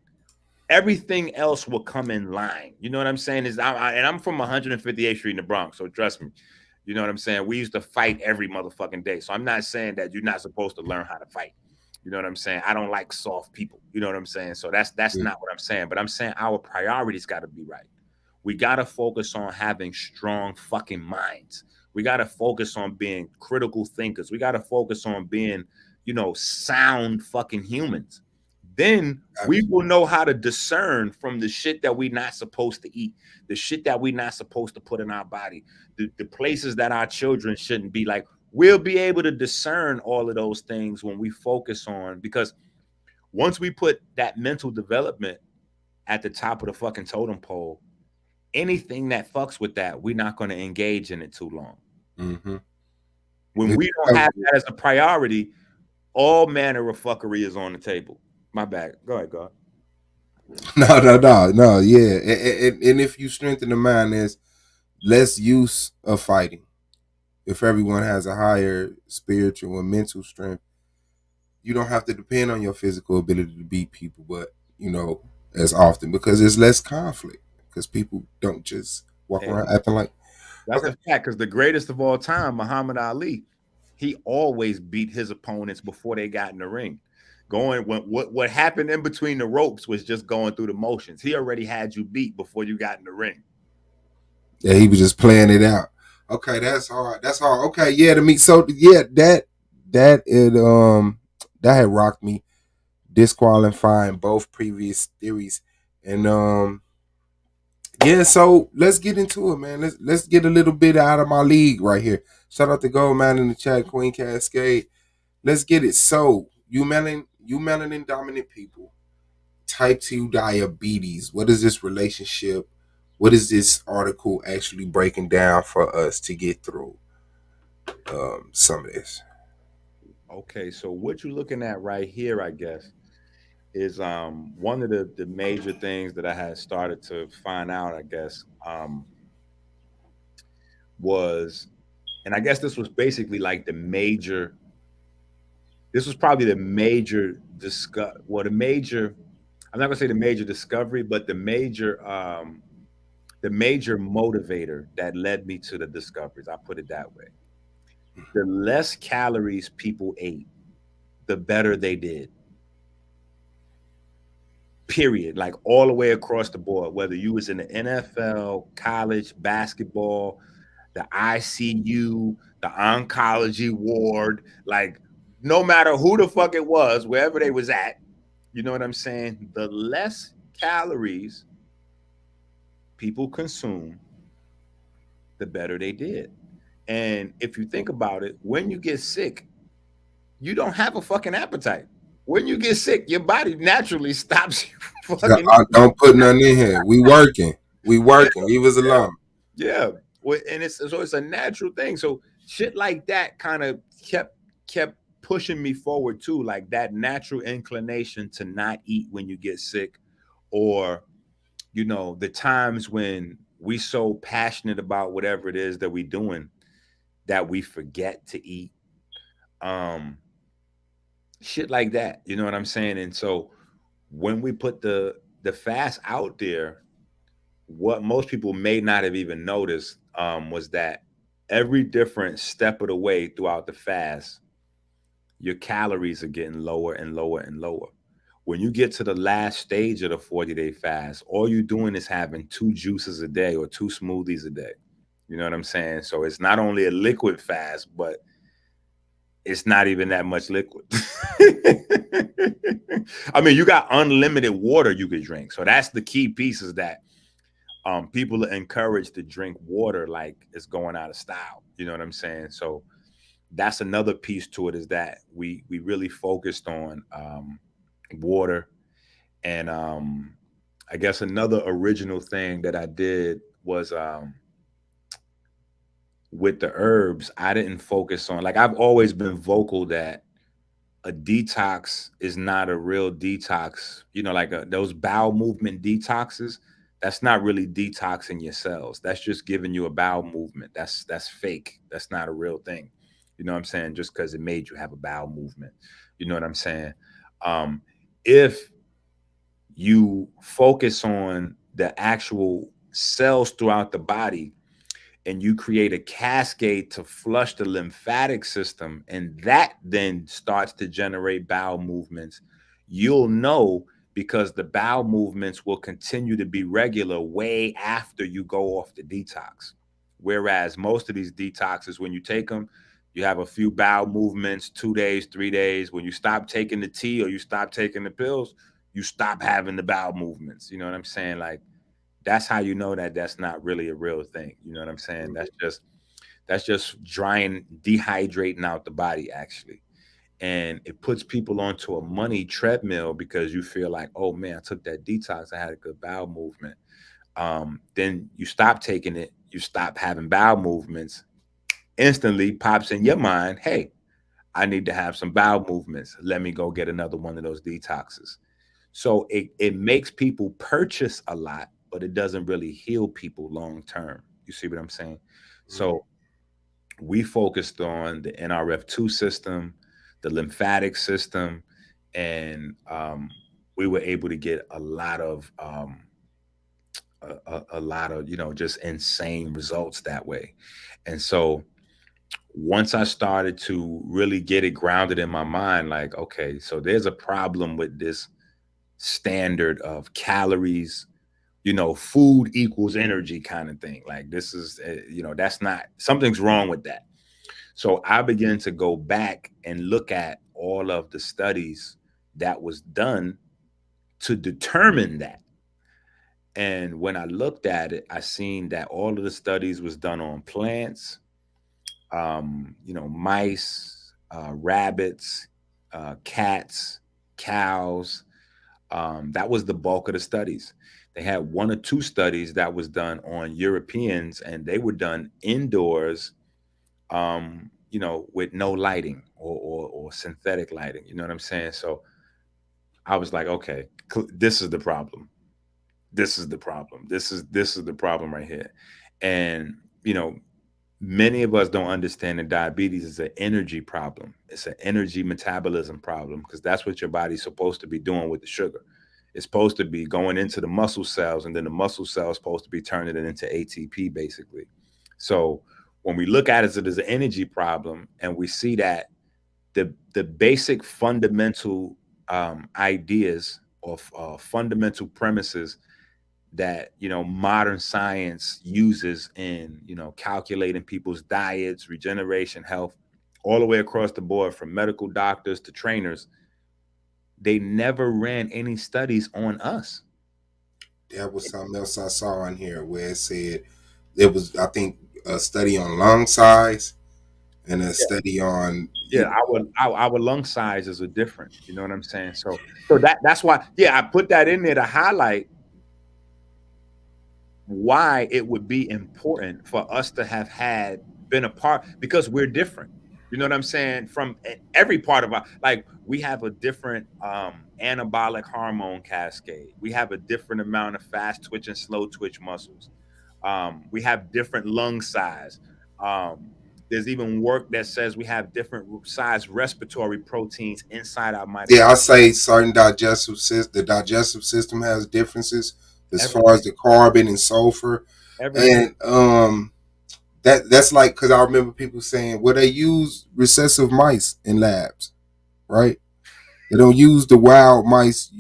everything else will come in line. You know what I'm saying? And I'm from 158th Street in the Bronx, so trust me. You know what I'm saying? We used to fight every motherfucking day. So I'm not saying that you're not supposed to learn how to fight. You know what I'm saying? I don't like soft people. You know what I'm saying? So that's not what I'm saying. But I'm saying our priorities got to be right. We got to focus on having strong fucking minds. We got to focus on being critical thinkers. We got to focus on being, you know, sound fucking humans. Then we will know how to discern from the shit that we're not supposed to eat, the shit that we're not supposed to put in our body, the places that our children shouldn't be. Like, we'll be able to discern all of those things when we focus on, because once we put that mental development at the top of the fucking totem pole, anything that fucks with that, we're not going to engage in it too long. When we don't have that as a priority, All manner of fuckery is on the table. My bad. Go ahead, God. No. Yeah, and if you strengthen the mind, there's less use of fighting. If everyone has a higher spiritual and mental strength, you don't have to depend on your physical ability to beat people, but as often because there's less conflict because people don't just walk And around acting like that's okay. a fact because the greatest of all time, Muhammad Ali, he always beat his opponents before they got in the ring. Going what happened in between the ropes was just going through the motions. He already had you beat before you got in the ring. Yeah, he was just playing it out. Okay, that's hard. That's hard. Okay, yeah, to me. So yeah, that had rocked me, disqualifying both previous theories, and yeah. So let's get into it, man. Let's get a little bit out of my league right here. Shout out to Gold Man in the chat, Queen Cascade. Let's get it. So you melanin dominant people, type 2 diabetes. What is this relationship? What is this article actually breaking down for us to get through some of this? Okay, so what you're looking at right here, I guess, is one of the major things that I had started to find out, I guess, was, and I guess this was basically like the major, this was probably the major discuss, well, the major, I'm not gonna say the major discovery, but the major motivator that led me to the discoveries. I put it that way. The less calories people ate, the better they did. Period. Like all the way across the board, whether you was in the NFL, college, basketball, the ICU, the oncology ward, like no matter who the fuck it was, wherever they was at, you know what I'm saying? The less calories people consume, the better they did. And if you think about it, when you get sick, you don't have a fucking appetite. When you get sick, your body naturally stops you from fucking Don't put nothing in here. We working. We yeah, working. Leave us yeah, alone. yeah. And it's a natural thing. So shit like that kind of kept pushing me forward too, like that natural inclination to not eat when you get sick, or the times when we so passionate about whatever it is that we doing that we forget to eat. Um, Shit like that. You know what I'm saying? And so when we put the fast out there, what most people may not have even noticed was that every different step of the way throughout the fast, your calories are getting lower and lower and lower. When you get to the last stage of the 40-day fast, all you're doing is having two juices a day or two smoothies a day. You know what I'm saying? So it's not only a liquid fast, but it's not even that much liquid. I mean, you got unlimited water you could drink. So that's the key piece, is that people are encouraged to drink water like it's going out of style. You know what I'm saying? So that's another piece to it, is that we really focused on water. And I guess another original thing that I did was with the herbs, I didn't focus on, like, I've always been vocal that a detox is not a real detox. Like those bowel movement detoxes, that's not really detoxing your cells. That's just giving you a bowel movement. That's fake. That's not a real thing. You know what I'm saying? Just because it made you have a bowel movement. You know what I'm saying? Um, if you focus on the actual cells throughout the body, and you create a cascade to flush the lymphatic system, and that then starts to generate bowel movements, you'll know, because the bowel movements will continue to be regular way after you go off the detox. Whereas most of these detoxes, when you take them, you have a few bowel movements, 2 days, 3 days. When you stop taking the tea or you stop taking the pills, you stop having the bowel movements. You know what I'm saying? Like, that's how you know that that's not really a real thing. You know what I'm saying? That's just drying, dehydrating out the body, actually. And it puts people onto a money treadmill, because you feel like, oh man, I took that detox, I had a good bowel movement. Then you stop taking it, you stop having bowel movements. Instantly pops in your mind, hey, I need to have some bowel movements. Let me go get another one of those detoxes. So it makes people purchase a lot, but it doesn't really heal people long term. You see what I'm saying? So we focused on the NRF2 system, the lymphatic system, and we were able to get a lot of just insane results that way. And so once I started to really get it grounded in my mind, like, okay, so there's a problem with this standard of calories, food equals energy kind of thing. Like this is, that's not, something's wrong with that. So I began to go back and look at all of the studies that was done to determine that. And when I looked at it, I seen that all of the studies was done on plants, mice, rabbits, cats, cows. That was the bulk of the studies. They had one or two studies that was done on Europeans, and they were done indoors, with no lighting or synthetic lighting. You know what I'm saying? So I was like, okay, this is the problem. This is the problem. This is the problem right here. And many of us don't understand that diabetes is an energy problem. It's an energy metabolism problem because that's what your body's supposed to be doing with the sugar. It's supposed to be going into the muscle cells, and then the muscle cells supposed to be turning it into ATP, basically. So when we look at it as an energy problem, and we see that the basic fundamental ideas or fundamental premises that modern science uses in calculating people's diets, regeneration, health, all the way across the board, from medical doctors to trainers, they never ran any studies on us. That was something else I saw on here where it said it was, I think, a study on lung size and a study on Our lung sizes are different. You know what I'm saying? So that's why, I put that in there to highlight why it would be important for us to have been a part, because we're different. You know what I'm saying? From every part of our, like, we have a different anabolic hormone cascade. We have a different amount of fast twitch and slow twitch muscles. We have different lung size. There's even work that says we have different size respiratory proteins inside our mitochondria. Yeah, I say certain the digestive system has differences as far as the carbon and sulfur. Everything. And that's like, because I remember people saying, well, they use recessive mice in labs, right? They don't use the wild mice.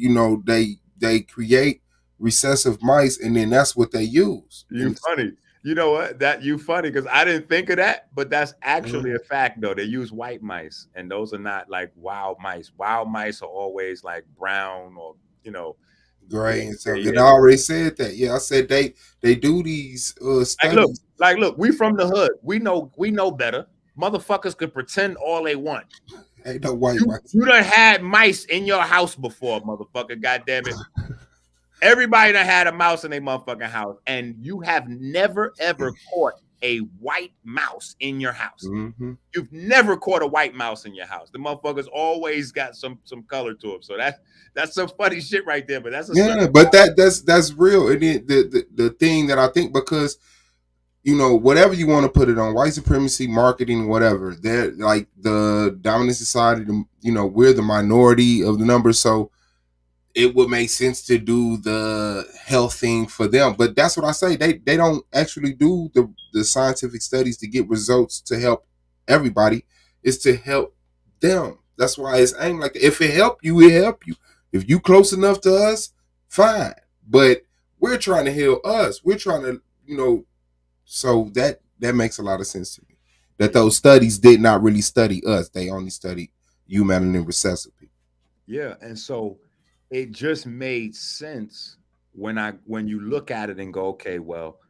They create recessive mice, and then that's what they use. You funny. You know what? That you funny, because I didn't think of that, but that's actually a fact though. They use white mice, and those are not like wild mice. Wild mice are always like brown or gray and stuff. And I already said that. Yeah, I said they do these studies. Look, we from the hood. We know better. Motherfuckers could pretend all they want. Ain't no white mice. You done had mice in your house before, motherfucker. Goddamn it. Everybody done had a mouse in their motherfucking house, and you have never ever caught a white mouse in your house. Mm-hmm. You've never caught a white mouse in your house. The motherfuckers always got some color to them. So that's some funny shit right there. But that's but that's real. And the thing that I think, because whatever you want to put it on, white supremacy, marketing, whatever, they're like the dominant society. We're the minority of the numbers, so it would make sense to do the health thing for them. But that's what I say. They don't actually do the scientific studies to get results to help everybody. It's to help them. That's why it's aimed like that. If it help you, it help you. If you close enough to us, fine. But we're trying to heal us. We're trying to, so that makes a lot of sense to me. That those studies did not really study us. They only studied you, melanin recessive people. Yeah, and so it just made sense when you look at it and go, okay, well,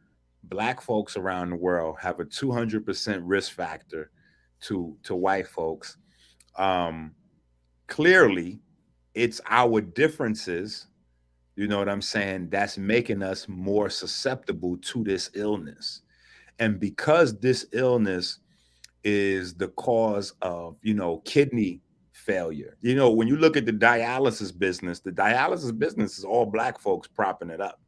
Black folks around the world have a 200% risk factor to white folks. Clearly, it's our differences, you know what I'm saying, that's making us more susceptible to this illness. And because this illness is the cause of, kidney failure. When you look at the dialysis business is all black folks propping it up.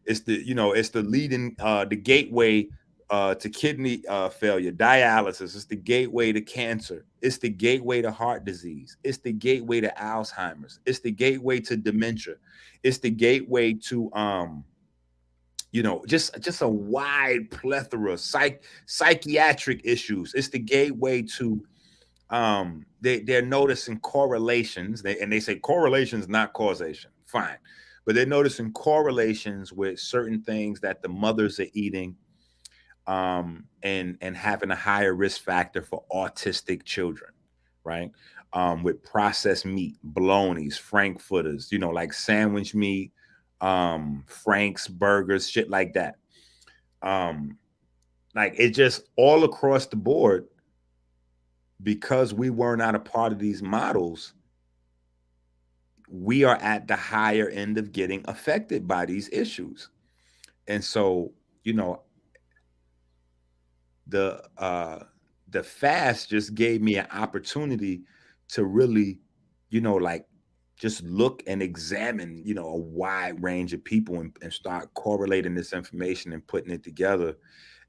It's the leading, the gateway to kidney failure. Dialysis is the gateway to cancer. It's the gateway to heart disease. It's the gateway to Alzheimer's. It's the gateway to dementia. It's the gateway to just a wide plethora of psychiatric issues. It's the gateway to they're noticing correlations. They say correlations, not causation. Fine. But they're noticing correlations with certain things that the mothers are eating, and having a higher risk factor for autistic children, right? With processed meat, bolognas, frankfurters, like sandwich meat, Frank's burgers, shit like that. Like it just all across the board, because we were not a part of these models, we are at the higher end of getting affected by these issues. And so, the fast just gave me an opportunity to really, like just look and examine, a wide range of people, and start correlating this information and putting it together,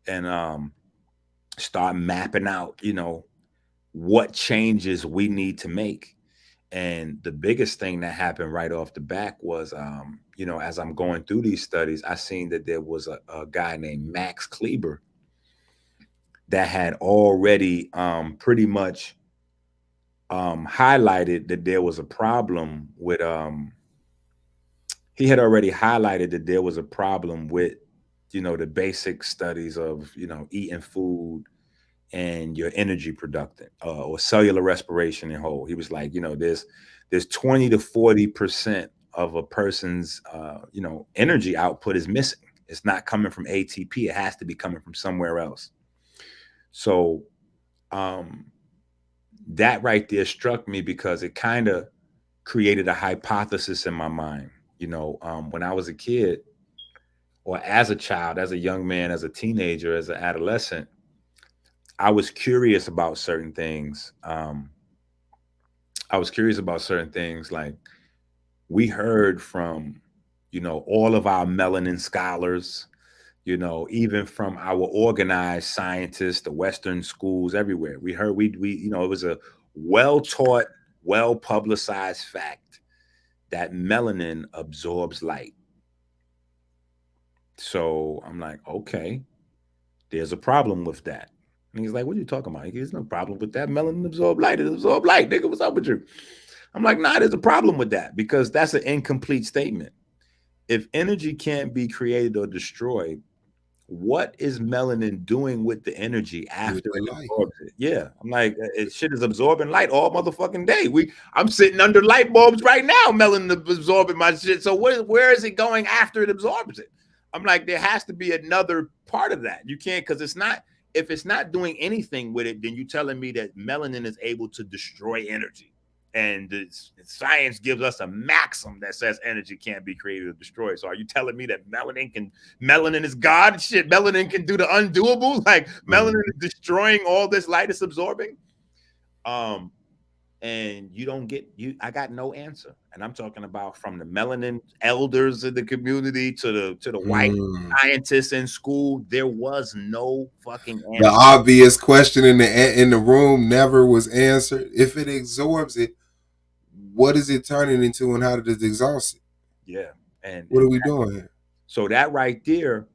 and start mapping out, what changes we need to make. And the biggest thing that happened right off the back was, as I'm going through these studies, I seen that there was a guy named Max Kleber that had already pretty much highlighted that there was a problem with he had already highlighted that there was a problem with the basic studies of eating food and your energy production, or cellular respiration in whole. He was like, there's 20 to 40% of a person's energy output is missing. It's not coming from ATP. It has to be coming from somewhere else. So that right there struck me, because it kind of created a hypothesis in my mind. When I was a kid, or as a child, as a young man, as a teenager, as an adolescent, I was curious about certain things. Like we heard from, all of our melanin scholars, even from our organized scientists, the Western schools, everywhere. We heard, it was a well-taught, well-publicized fact that melanin absorbs light. So I'm like, okay, there's a problem with that. And he's like, what are you talking about? There's no problem with that. Melanin absorb light. It absorb light. Nigga, what's up with you? I'm like, nah, there's a problem with that, because that's an incomplete statement. If energy can't be created or destroyed, what is melanin doing with the energy after it absorbs it? Yeah. I'm like, shit is absorbing light all motherfucking day. I'm sitting under light bulbs right now, melanin absorbing my shit. So where is it going after it absorbs it? I'm like, there has to be another part of that. You can't, because if it's not doing anything with it, then you're telling me that melanin is able to destroy energy. And the science gives us a maxim that says energy can't be created or destroyed. So are you telling me that melanin is God? Shit, melanin can do the undoable? Like melanin is destroying all this light it's absorbing? And I got no answer. And I'm talking about from the melanin elders of the community to the white scientists in school. There was no fucking answer. The obvious question in the room never was answered. If it absorbs it, what is it turning into, and how does it exhaust it? Yeah. And what are we doing here? So that right there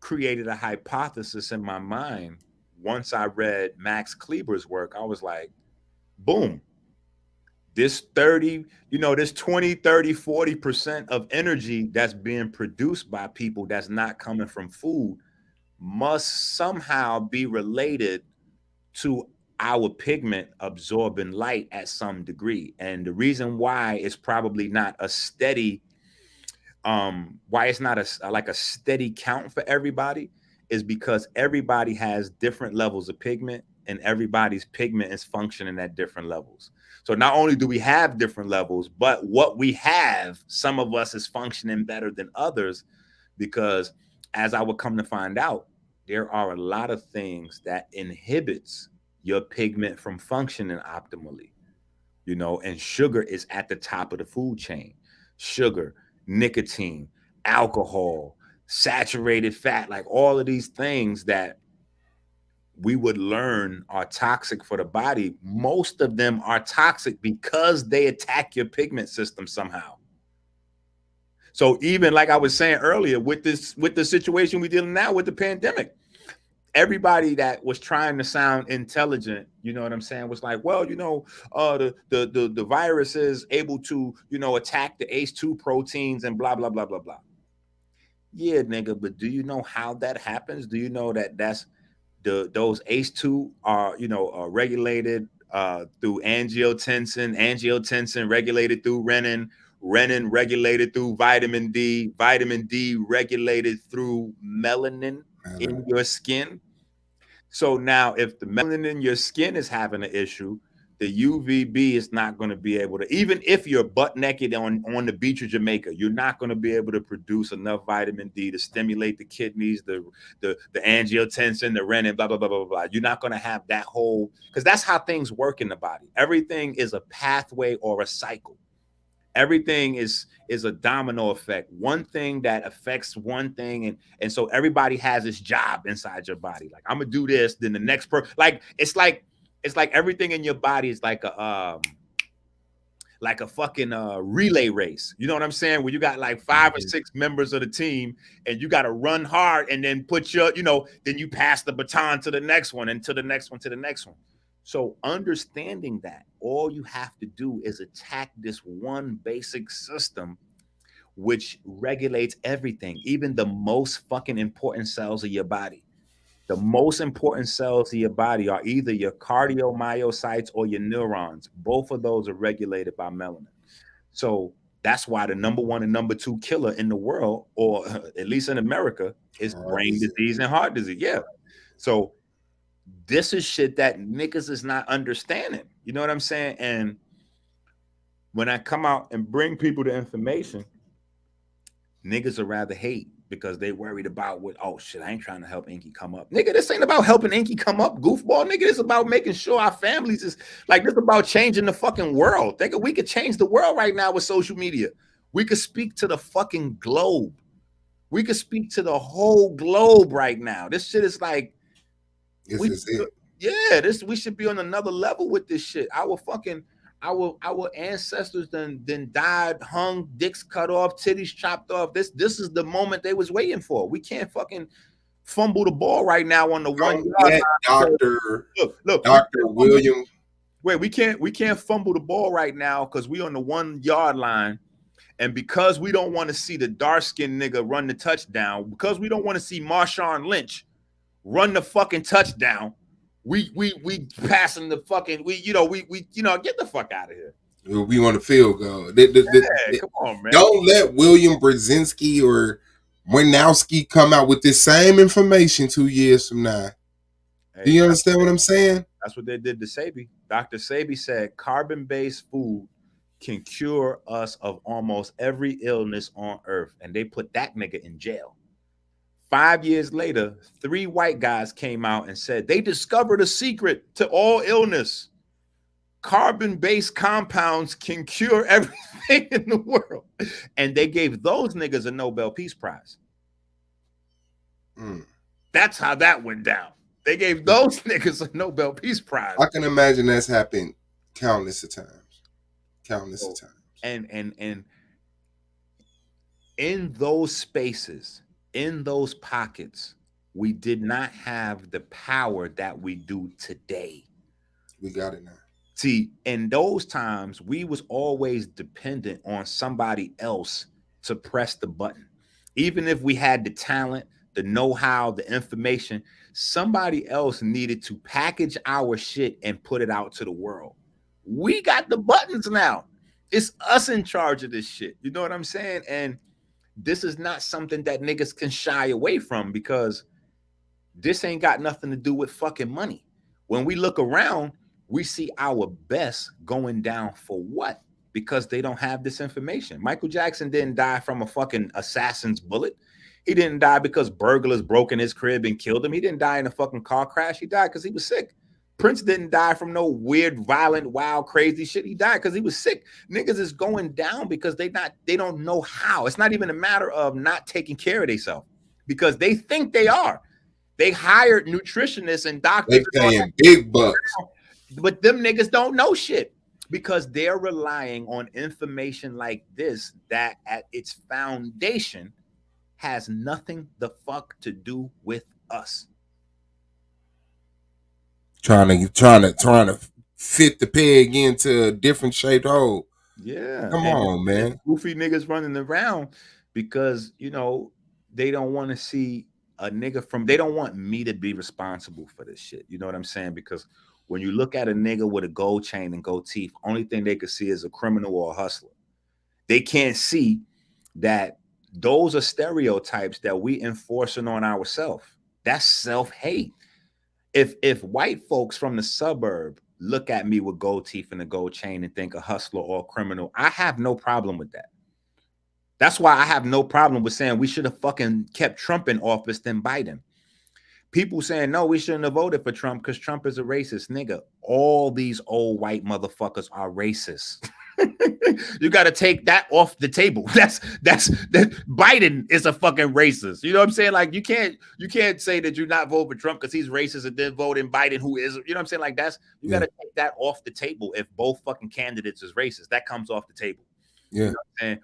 created a hypothesis in my mind. Once I read Max Kleber's work, I was like, boom. This 20, 30, 40% of energy that's being produced by people that's not coming from food must somehow be related to our pigment absorbing light at some degree. And the reason why it's probably not a steady, why it's not a steady count for everybody, is because everybody has different levels of pigment, and everybody's pigment is functioning at different levels. So not only do we have different levels, but what we have, some of us is functioning better than others, because as I would come to find out, there are a lot of things that inhibits your pigment from functioning optimally, you know, and sugar is at the top of the food chain. Sugar, nicotine, alcohol, saturated fat, like all of these things that we would learn are toxic for the body. Most of them are toxic because they attack your pigment system somehow. So even like I was saying earlier, with the situation we're dealing now with the pandemic, everybody that was trying to sound intelligent, you know what I'm saying, was like, well, you know, the virus is able to, you know, attack the ACE2 proteins and blah blah blah blah blah. Yeah, nigga, but do you know how that happens? Do you know that those ACE2 are, you know, are regulated through angiotensin regulated through renin regulated through vitamin D regulated through melanin in your skin. So now if the melanin in your skin is having an issue, the UVB is not going to be able to, even if you're butt naked on the beach of Jamaica, you're not going to be able to produce enough vitamin D to stimulate the kidneys, the angiotensin, the renin, blah, blah, blah, blah, blah. You're not going to have that whole, because that's how things work in the body. Everything is a pathway or a cycle. Everything is a domino effect. One thing that affects one thing, and so everybody has its job inside your body. Like, I'm gonna do this, then the next person. Like it's like everything in your body is like a fucking relay race. You know what I'm saying? Where you got like 5 or 6 members of the team, and you got to run hard, and then put your, you know, then you pass the baton to the next one, and to the next one, to the next one. So understanding that all you have to do is attack this one basic system, which regulates everything, even the most fucking important cells of your body. The most important cells of your body are either your cardiomyocytes or your neurons. Both of those are regulated by melanin. So that's why the number 1 and number 2 killer in the world, or at least in America, is brain disease and heart disease. Yeah. So this is shit that niggas is not understanding. You know what I'm saying? And when I come out and bring people the information, niggas would rather hate because they worried about what, oh shit, I ain't trying to help Enqi come up. Nigga, this ain't about helping Enqi come up, goofball. Nigga, this is about making sure our families is like, this is about changing the fucking world. Nigga, we could change the world right now with social media. We could speak to the fucking globe. We could speak to the whole globe right now. This shit is like, this is it. Yeah, we should be on another level with this shit. Our ancestors then died, hung, dicks cut off, titties chopped off. This is the moment they was waiting for. We can't fucking fumble the ball right now on the one yard line. Look, Dr. William. Wait, we can't fumble the ball right now because we on the 1 yard line. And because we don't want to see the dark-skinned nigga run the touchdown, because we don't want to see Marshawn Lynch run the fucking touchdown, we passing the fucking, we get the fuck out of here. We want a field goal. Come on, man. Don't let William Brzezinski or Winowski come out with this same information 2 years from now. Hey, do you understand what I'm saying? That's what they did to Sebi. Dr. Sebi said carbon-based food can cure us of almost every illness on earth. And they put that nigga in jail. 5 years later, 3 white guys came out and said they discovered a secret to all illness. Carbon-based compounds can cure everything in the world. And they gave those niggas a Nobel Peace Prize. That's how that went down. They gave those niggas a Nobel Peace Prize. I can imagine that's happened countless of times. Countless of times. And in those spaces, in those pockets, we did not have the power that we do today. We got it now. See, in those times, we was always dependent on somebody else to press the button. Even if we had the talent, the know-how, the information, somebody else needed to package our shit and put it out to the world. We got the buttons now. It's us in charge of this shit. You know what I'm saying? And this is not something that niggas can shy away from, because this ain't got nothing to do with fucking money. When we look around, we see our best going down for what? Because they don't have this information. Michael Jackson didn't die from a fucking assassin's bullet. He didn't die because burglars broke in his crib and killed him. He didn't die in a fucking car crash. He died because he was sick. Prince didn't die from no weird, violent, wild, crazy shit. He died because he was sick. Niggas is going down because they don't know how. It's not even a matter of not taking care of themselves because they think they are. They hired nutritionists and doctors. They paying big bucks. But them niggas don't know shit because they're relying on information like this that at its foundation has nothing the fuck to do with us. Trying to fit the peg into a different shaped hole. Yeah. Come on, man. Goofy niggas running around because, you know, they don't want to see a nigga they don't want me to be responsible for this shit. You know what I'm saying? Because when you look at a nigga with a gold chain and gold teeth, only thing they could see is a criminal or a hustler. They can't see that those are stereotypes that we enforcing on ourselves. That's self-hate. If white folks from the suburb look at me with gold teeth and a gold chain and think a hustler or a criminal, I have no problem with that. That's why I have no problem with saying we should have fucking kept Trump in office than Biden. People saying, no, we shouldn't have voted for Trump because Trump is a racist. Nigga, all these old white motherfuckers are racist. You got to take that off the table. That Biden is a fucking racist. You know what I'm saying? Like you can't say that you're not voting for Trump because he's racist and then vote in Biden who is, you know what I'm saying? Like you got to take that off the table. If both fucking candidates is racist, that comes off the table. Yeah. You know what I'm saying?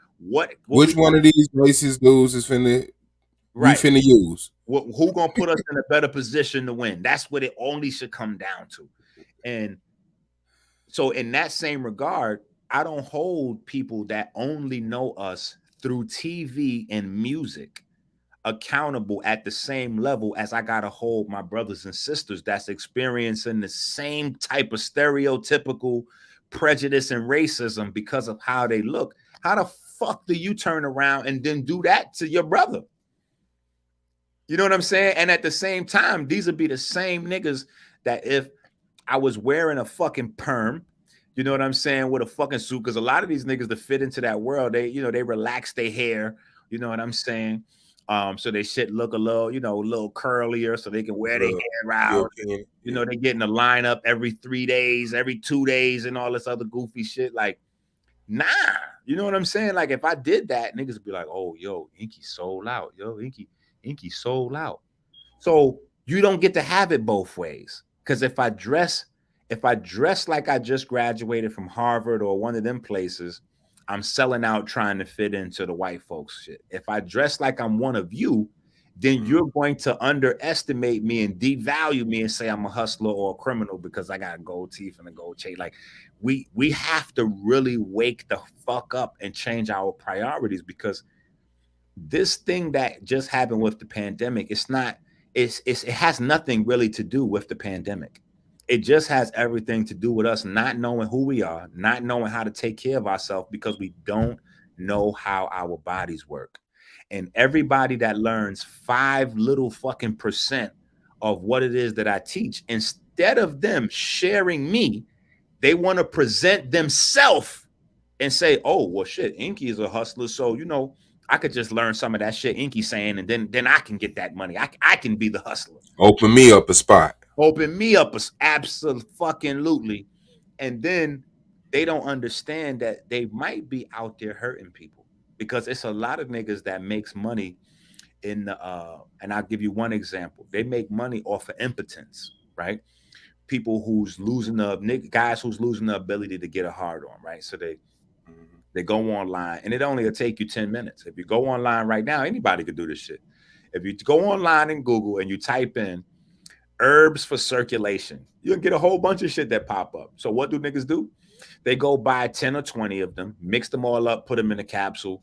Which one of these racist dudes is finna we finna use? Who gonna put us in a better position to win? That's what it only should come down to. And so in that same regard, I don't hold people that only know us through TV and music accountable at the same level as I gotta hold my brothers and sisters that's experiencing the same type of stereotypical prejudice and racism because of how they look. How the fuck do you turn around and then do that to your brother? You know what I'm saying? And at the same time, these would be the same niggas that if I was wearing a fucking perm, you know what I'm saying, with a fucking suit, because a lot of these niggas that fit into that world, they relax their hair, you know what I'm saying? So they shit look a little, a little curlier so they can wear their hair out. You know, they get in the lineup every 3 days, every 2 days, and all this other goofy shit. Like, nah, you know what I'm saying? Like, if I did that, niggas would be like, oh, yo, Enqi sold out. Yo, Enqi sold out. So you don't get to have it both ways. Because if I dress like I just graduated from Harvard or one of them places, I'm selling out trying to fit into the white folks shit. If I dress like I'm one of you, then you're going to underestimate me and devalue me and say I'm a hustler or a criminal because I got gold teeth and a gold chain. Like we have to really wake the fuck up and change our priorities, because this thing that just happened with the pandemic, it has nothing really to do with the pandemic. It just has everything to do with us not knowing who we are, not knowing how to take care of ourselves because we don't know how our bodies work. And everybody that learns 5 little fucking % of what it is that I teach, instead of them sharing me, they want to present themselves and say, oh, well, shit, Enqi is a hustler. So, I could just learn some of that shit Enqi saying, and then I can get that money. I can be the hustler. Open me up a spot. Open me up, absolutely. And then they don't understand that they might be out there hurting people, because it's a lot of niggas that makes money in the and I'll give you one example. They make money off of impotence, right? People who's losing guys who's losing the ability to get a hard on, right? So they go online, and it only will take you 10 minutes. If you go online right now, anybody could do this shit. If you go online and Google and you type in herbs for circulation, you'll get a whole bunch of shit that pop up. So what do niggas do? They go buy 10 or 20 of them, mix them all up, put them in a capsule.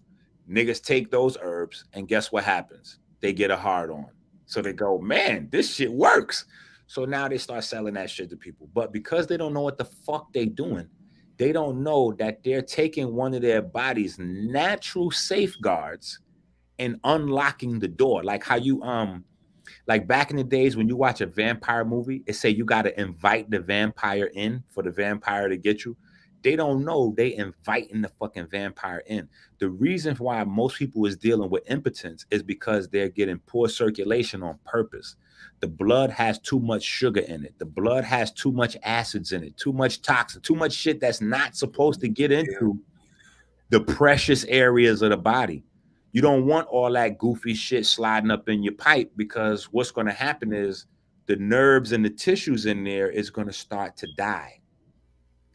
Niggas take those herbs, and guess what happens? They get a hard on. So they go, man, this shit works. So now they start selling that shit to people. But because they don't know what the fuck they doing, they don't know that they're taking one of their body's natural safeguards and unlocking the door. Like how you like back in the days when you watch a vampire movie, it say you got to invite the vampire in for the vampire to get you. they don't know they inviting the fucking vampire in. The reason why most people is dealing with impotence is because they're getting poor circulation on purpose. The blood has too much sugar in it. The blood has too much acids in it, too much toxin, too much shit that's not supposed to get into the precious areas of the body. You don't want all that goofy shit sliding up in your pipe, because what's going to happen is the nerves and the tissues in there is going to start to die.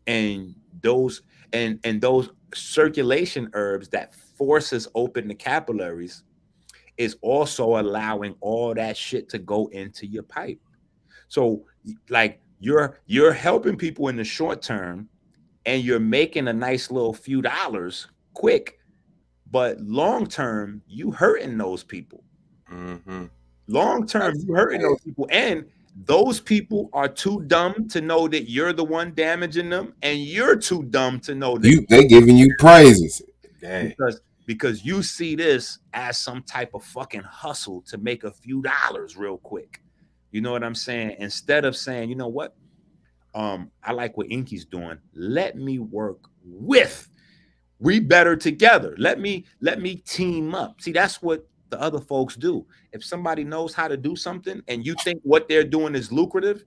And those and those circulation herbs that forces open the capillaries is also allowing all that shit to go into your pipe. So like you're helping people in the short term, and you're making a nice little few dollars quick, but long term you hurting those people. Mm-hmm. Long term you hurting those people, and those people are too dumb to know that you're the one damaging them, and you're too dumb to know that They giving you praises. Dang. because you see this as some type of fucking hustle to make a few dollars real quick. You know what I'm saying? Instead of saying, you know what, I like what Enqi's doing. Let me work with. We better together. Let me team up. See, that's what the other folks do. If somebody knows how to do something and you think what they're doing is lucrative,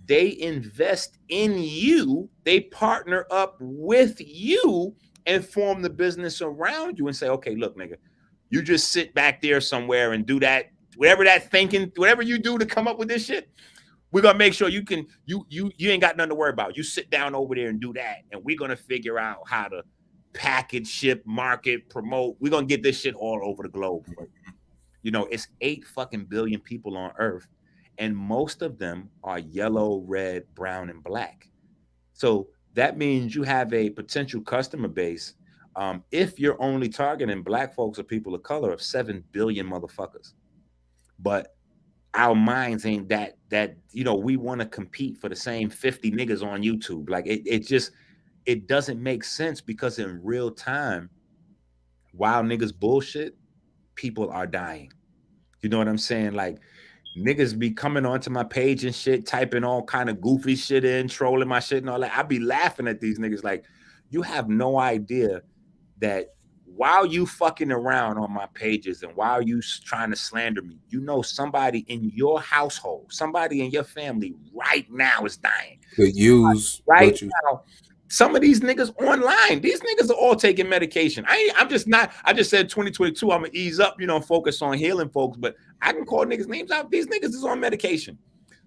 they invest in you. They partner up with you and form the business around you and say, okay, look, nigga, you just sit back there somewhere and do that, whatever that thinking, whatever you do to come up with this shit. We're gonna make sure you can, you ain't got nothing to worry about. You sit down over there and do that, and we're gonna figure out how to package, ship, market, promote. We're gonna get this shit all over the globe. You know, it's 8 fucking billion people on Earth, and most of them are yellow, red, brown, and black. So that means you have a potential customer base. If you're only targeting black folks or people of color, of 7 billion motherfuckers, but our minds ain't that you know, we want to compete for the same 50 niggas on YouTube. Like it just, it doesn't make sense, because in real time, while niggas bullshit, people are dying. You know what I'm saying? Like niggas be coming onto my page and shit, typing all kind of goofy shit in, trolling my shit and all that. I be laughing at these niggas like, you have no idea that while you fucking around on my pages and while you trying to slander me, you know somebody in your household, somebody in your family right now is dying. Could use Right what you. now, some of these niggas online, these niggas are all taking medication. I'm just not, I just said 2022, I'm gonna ease up, you know, focus on healing folks, but I can call niggas names out. These niggas is on medication.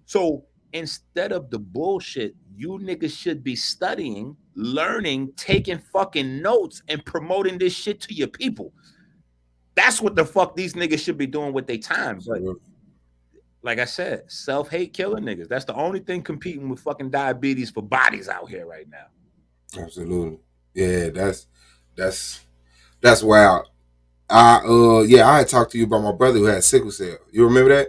So instead of the bullshit, you niggas should be studying, learning, taking fucking notes, and promoting this shit to your people. That's what the fuck these niggas should be doing with their time. But like I said, self-hate killing niggas. That's the only thing competing with fucking diabetes for bodies out here right now. Absolutely. Yeah, that's wild. I had talked to you about my brother who had sickle cell. You remember that?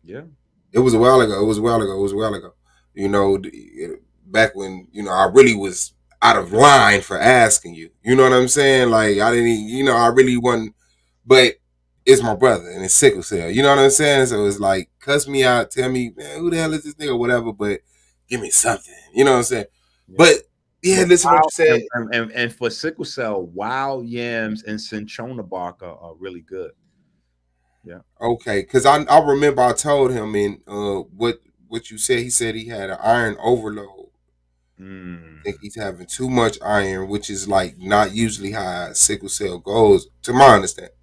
Yeah. It was a while ago. You know, back when, you know, I really was out of line for asking you. You know what I'm saying? Like I didn't, you know, I really wasn't. But it's my brother and it's sickle cell. You know what I'm saying? So it's like, cuss me out, tell me, man, who the hell is this nigga or whatever, but give me something. You know what I'm saying? Yeah. But yeah, listen what you said. And for sickle cell, wild yams and cinchona bark are really good. Yeah. Okay, because I remember I told him in what you said. He said he had an iron overload. I think he's having too much iron, which is like not usually how sickle cell goes, to my understanding.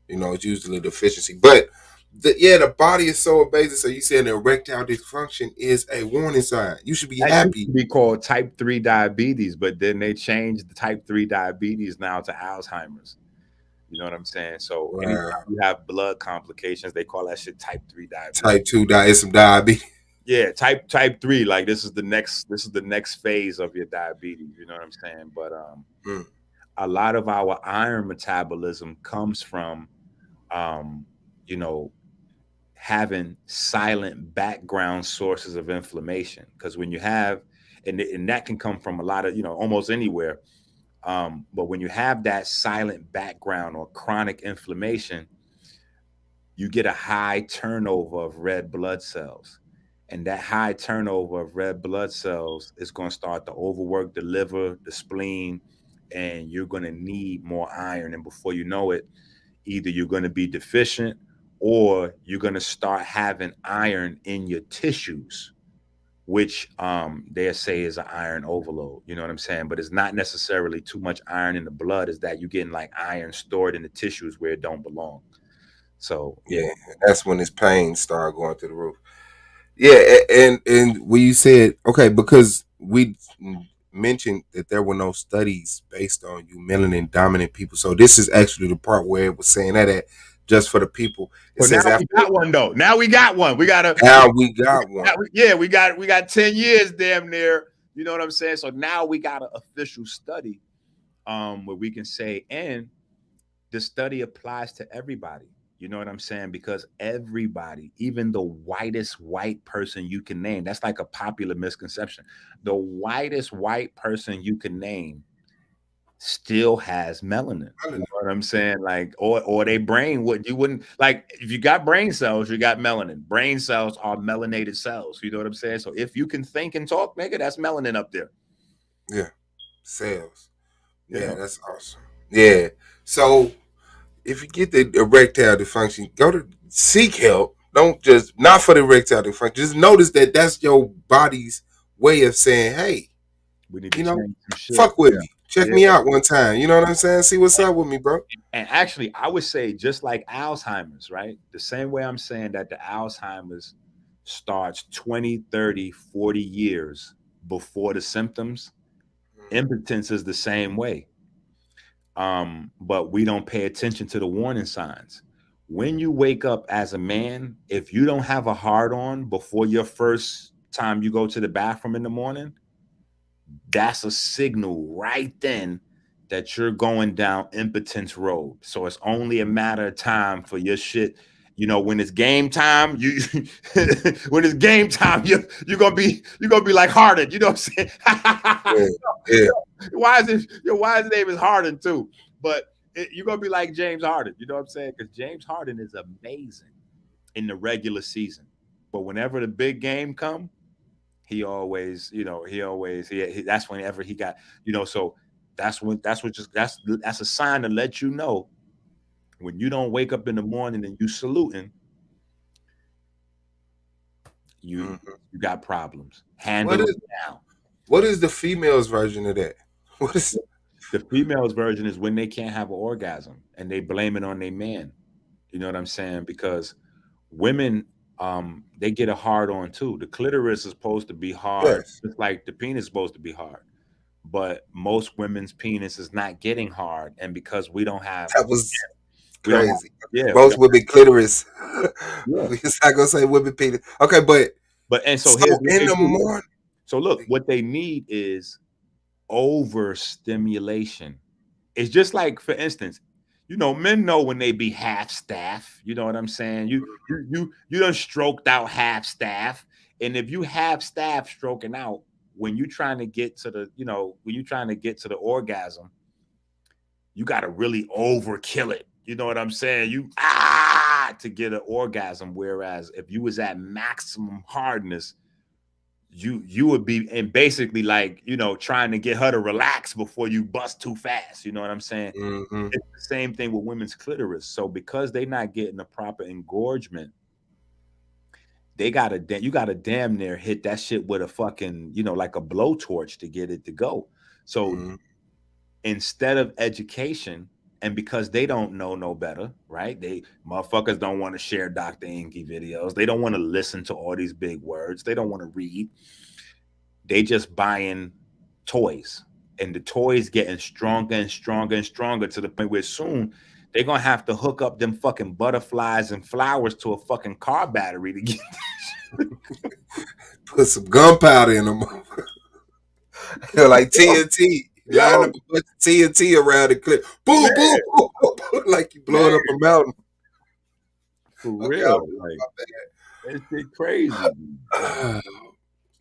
You know, it's usually a deficiency. But the body is so amazing. So you said erectile dysfunction is a warning sign. You should be happy. Used to be called type 3 diabetes, but then they changed the type 3 diabetes now to Alzheimer's. You know what I'm saying? So anytime you have blood complications, they call that shit type 3 diabetes. Type 2 is some diabetes. Yeah, type 3, like this is the next phase of your diabetes. You know what I'm saying? But a lot of our iron metabolism comes from you know, having silent background sources of inflammation. Because when you have, and that can come from a lot of, you know, almost anywhere. But when you have that silent background or chronic inflammation, you get a high turnover of red blood cells. And that high turnover of red blood cells is going to start to overwork the liver, the spleen, and you're going to need more iron. And before you know it, either you're going to be deficient or you're going to start having iron in your tissues, which they say is an iron overload. You know what I'm saying? But it's not necessarily too much iron in the blood. Is that you're getting like iron stored in the tissues where it don't belong. So yeah, Yeah, that's when his pain started going through the roof. Yeah, and when you said okay, because we mentioned that there were no studies based on you melanin dominant people, so this is actually the part where it was saying that at, just for the people. It so now says we after got one though. Now we got one. We got a now we got one. yeah. We got 10 years damn near. You know what I'm saying? So now we got an official study, where we can say, and the study applies to everybody. You know what I'm saying? Because everybody, even the whitest white person you can name, that's like a popular misconception. The whitest white person you can name still has melanin. You know what I'm saying? Like, or they brain would you wouldn't like if you got brain cells, you got melanin. Brain cells are melanated cells. You know what I'm saying? So if you can think and talk, nigga, that's melanin up there. Yeah, cells. Yeah, Yeah. that's awesome. Yeah, so if you get the erectile dysfunction, go to seek help. Don't just not for the erectile dysfunction. Just notice that that's your body's way of saying, "Hey, We need to you know, change some shit. fuck with Yeah. me. Check me Yeah. out one time." You know what I'm saying? See what's up with me, bro. And actually, I would say just like Alzheimer's, right? The same way I'm saying that the Alzheimer's starts 20, 30, 40 years before the symptoms, impotence is the same way. But we don't pay attention to the warning signs. When you wake up as a man, if you don't have a hard on before your first time you go to the bathroom in the morning, that's a signal right then that you're going down impotence road. So it's only a matter of time for your shit. You know, when it's game time, you when it's game time, you're gonna be like Harden. You know what I'm saying? Yeah, yeah. Why is it why his name is Harden too? But you're gonna be like James Harden. You know what I'm saying? Because James Harden is amazing in the regular season, but whenever the big game come, he always, that's whenever he got, so that's a sign to let you know when you don't wake up in the morning and you saluting, you Mhm. you got problems. What Handle is them now. what is the female's version of that? What is The female's version is when they can't have an orgasm and they blame it on their man. You know what I'm saying? Because women, they get a hard on too. The clitoris is supposed to be hard, yes? just like the penis is supposed to be hard. But most women's penis is not getting hard, and because That was we don't have, crazy. yeah, we Most don't, women clitoris. yeah. We're not gonna say women penis. Okay, but But and so so here's what in they the do. morning, So look, what they need is overstimulation. It's just like, for instance, men know when they be half staff. You know what I'm saying? You done stroked out half staff, and if you half staff stroking out when you trying to get to the orgasm, you got to really overkill it. You know what I'm saying? You to get an orgasm. Whereas if you was at maximum hardness, you would be and basically like trying to get her to relax before you bust too fast. You know what I'm saying? mm-hmm. It's the same thing with women's clitoris. So because they're not getting the proper engorgement, you gotta damn near hit that shit with a fucking like a blowtorch to get it to go. So Mm-hmm. instead of education, and because they don't know no better, right? They motherfuckers don't want to share Dr. Enqi videos. They don't want to listen to all these big words. They don't want to read. They just buying toys, and the toys getting stronger and stronger and stronger to the point where soon they're gonna have to hook up them fucking butterflies and flowers to a fucking car battery to get. Put some gunpowder in them. Like TNT. Line up Yo, a bunch of TNT around the clip. Boom, boom, man, boom, boom, boom, like you blowing up man, a mountain. for Okay, real, like it's shit crazy.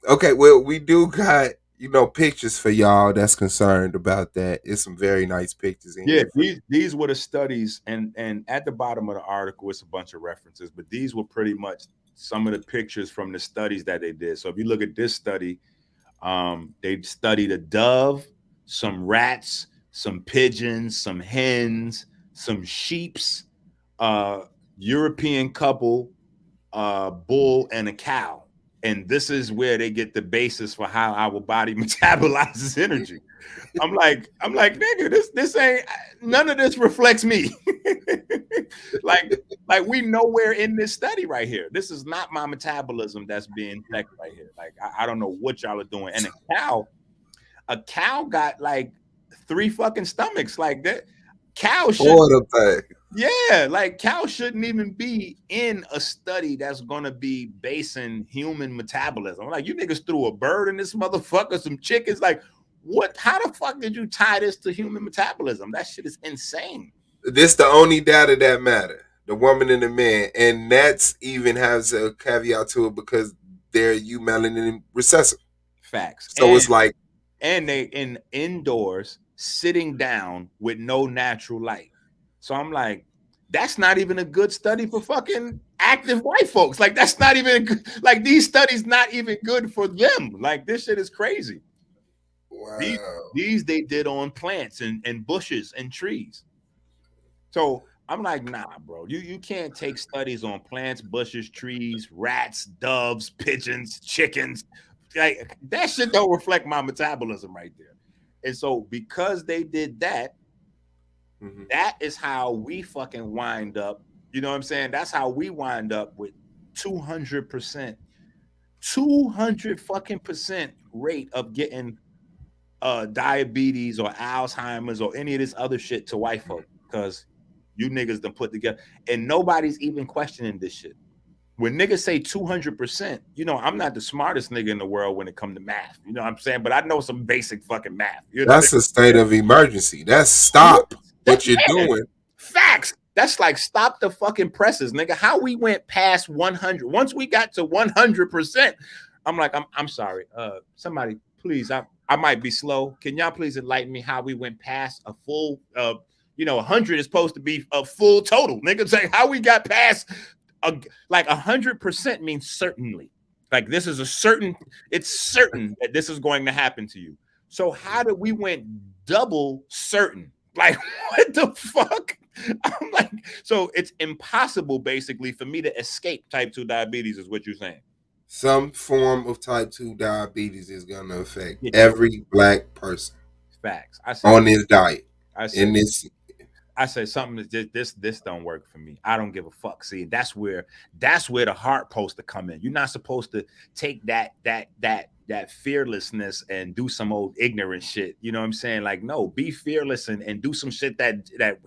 okay, well, we do got pictures for y'all that's concerned about that. It's some very nice pictures in Yeah, here for these were the studies, and at the bottom of the article, it's a bunch of references, but these were pretty much some of the pictures from the studies that they did. So if you look at this study, they studied a dove, some rats, some pigeons, some hens, some sheeps, European couple, bull, and a cow. And this is where they get the basis for how our body metabolizes energy. I'm like, nigga, this ain't, none of this reflects me. like we nowhere in this study right here. This is not my metabolism that's being checked right here. Like I don't know what y'all are doing. And a cow got like 3 fucking stomachs. Like that cow should, yeah, like cows shouldn't even be in a study that's gonna be basing human metabolism. Like you niggas threw a bird in this motherfucker, some chickens. Like what? How the fuck did you tie this to human metabolism? That shit is insane. This the only data that matter. The woman and the man, and that's even has a caveat to it because they're melanin recessive. Facts. So it's like, and they indoors sitting down with no natural light. So I'm like, that's not even a good study for fucking active white folks. Like that's not even like these studies not even good for them. Like this shit is crazy. wow. These they did on plants and bushes and trees. So I'm like, nah, bro. You can't take studies on plants, bushes, trees, rats, doves, pigeons, chickens. Like that shit don't reflect my metabolism right there. And so because they did that, that is how we fucking wind up. You know what I'm saying? That's how we wind up with 200%, 200 fucking percent rate of getting diabetes or Alzheimer's or any of this other shit to white folk because you niggas done put together, and nobody's even questioning this shit. When niggas say 200%, you know, I'm not the smartest nigga in the world when it comes to math. You know what I'm saying? But I know some basic fucking math. You know, that's a state of emergency. That's stop what you're doing. Facts. That's like stop the fucking presses, nigga. How we went past 100. Once we got to 100%, I'm like, I'm sorry. Somebody, please, I might be slow. Can y'all please enlighten me how we went past a full, 100 is supposed to be a full total. Nigga, say how we got past like 100% means certainly. Like this is it's certain that this is going to happen to you. So how did we went double certain? Like what the fuck? I'm like, so it's impossible basically for me to escape type 2 diabetes is what you're saying. Some form of type 2 diabetes is going to affect every black person. Facts. On this diet. I say something that this don't work for me. I don't give a fuck. See, that's where the heart supposed to come in. You're not supposed to take that fearlessness and do some old ignorant shit. You know what I'm saying? Like, no, be fearless and do some shit that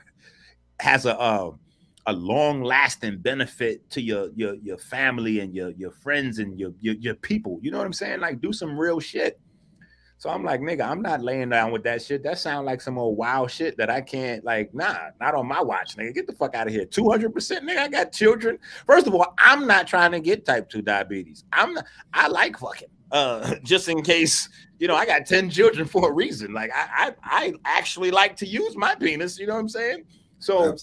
has a long lasting benefit to your family and your friends and your people. You know what I'm saying? Like, do some real shit. So I'm like, nigga, I'm not laying down with that shit. That sounds like some old wild shit that I can't, like, nah, not on my watch, nigga. Get the fuck out of here. 200%, nigga, I got children. First of all, I'm not trying to get type 2 diabetes. I like fucking. Just in case, I got 10 children for a reason. Like, I actually like to use my penis, you know what I'm saying? So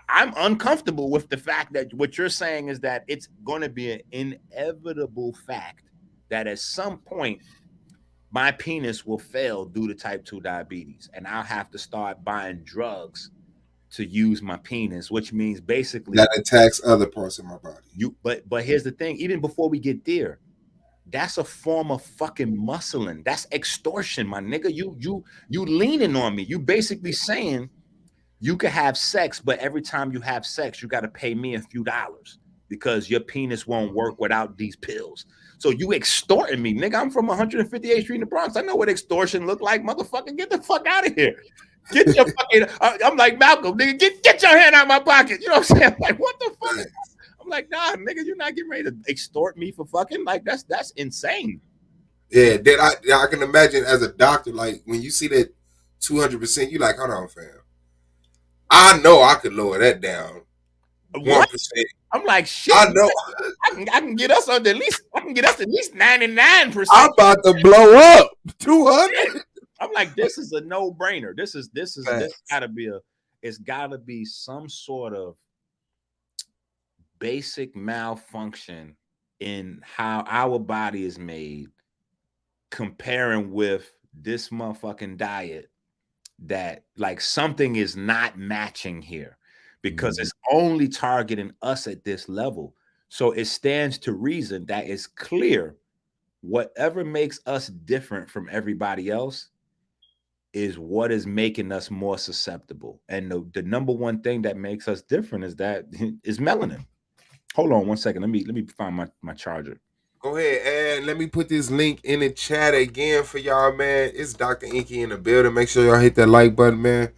I'm uncomfortable with the fact that what you're saying is that it's going to be an inevitable fact that at some point, my penis will fail due to type 2 diabetes, and I'll have to start buying drugs to use my penis, which means basically that attacks other parts of my body. But here's the thing: even before we get there, that's a form of fucking muscling. That's extortion, my nigga. You leaning on me. You basically saying you could have sex, but every time you have sex, you got to pay me a few dollars because your penis won't work without these pills. So you extorting me, nigga. I'm from 158th Street in the Bronx. I know what extortion look like, motherfucker. Get the fuck out of here. Get your fucking. I'm like Malcolm, nigga. Get your hand out of my pocket. You know what I'm saying? Like, what the fuck? I'm like, nah, nigga. You're not getting ready to extort me for fucking. Like, that's insane. Yeah, that I can imagine as a doctor, like when you see that 200%, you like, hold on, fam. I know I could lower that down 1%. I'm like, shit. I know. I can get us under at least. I can get us at least 99%. I'm about to blow up 200. I'm like, this is a no-brainer. This gotta be it's gotta be some sort of basic malfunction in how our body is made, comparing with this motherfucking diet, that like something is not matching here, because it's only targeting us at this level. So it stands to reason that it's clear whatever makes us different from everybody else is what is making us more susceptible. And the number one thing that makes us different is that is melanin. Hold on one second. Let me find my charger. Go ahead, and let me put this link in the chat again for y'all, man. It's Dr. Enqi in the building. Make sure y'all hit that like button, man.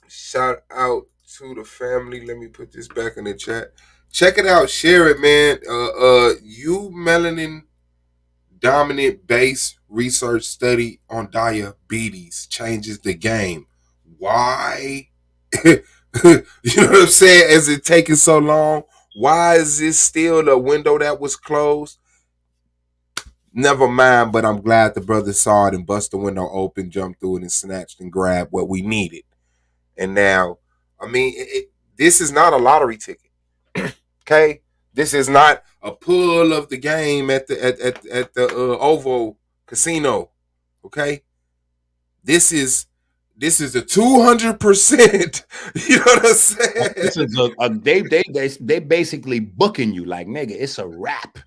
Shout out to the family. Let me put this back in the chat. Check it out. Share it, man. You melanin dominant base research study on diabetes changes the game. Why? You know what I'm saying? Is it taking so long? Why is this still a window that was closed? Never mind, but I'm glad the brother saw it and bust the window open, jumped through it, and snatched and grabbed what we needed. And now, I mean, this is not a lottery ticket. Okay, this is not a pull of the game at the Oval Casino. Okay, this is a 200%. You know what I'm saying? This is they basically booking you like, nigga, it's a wrap.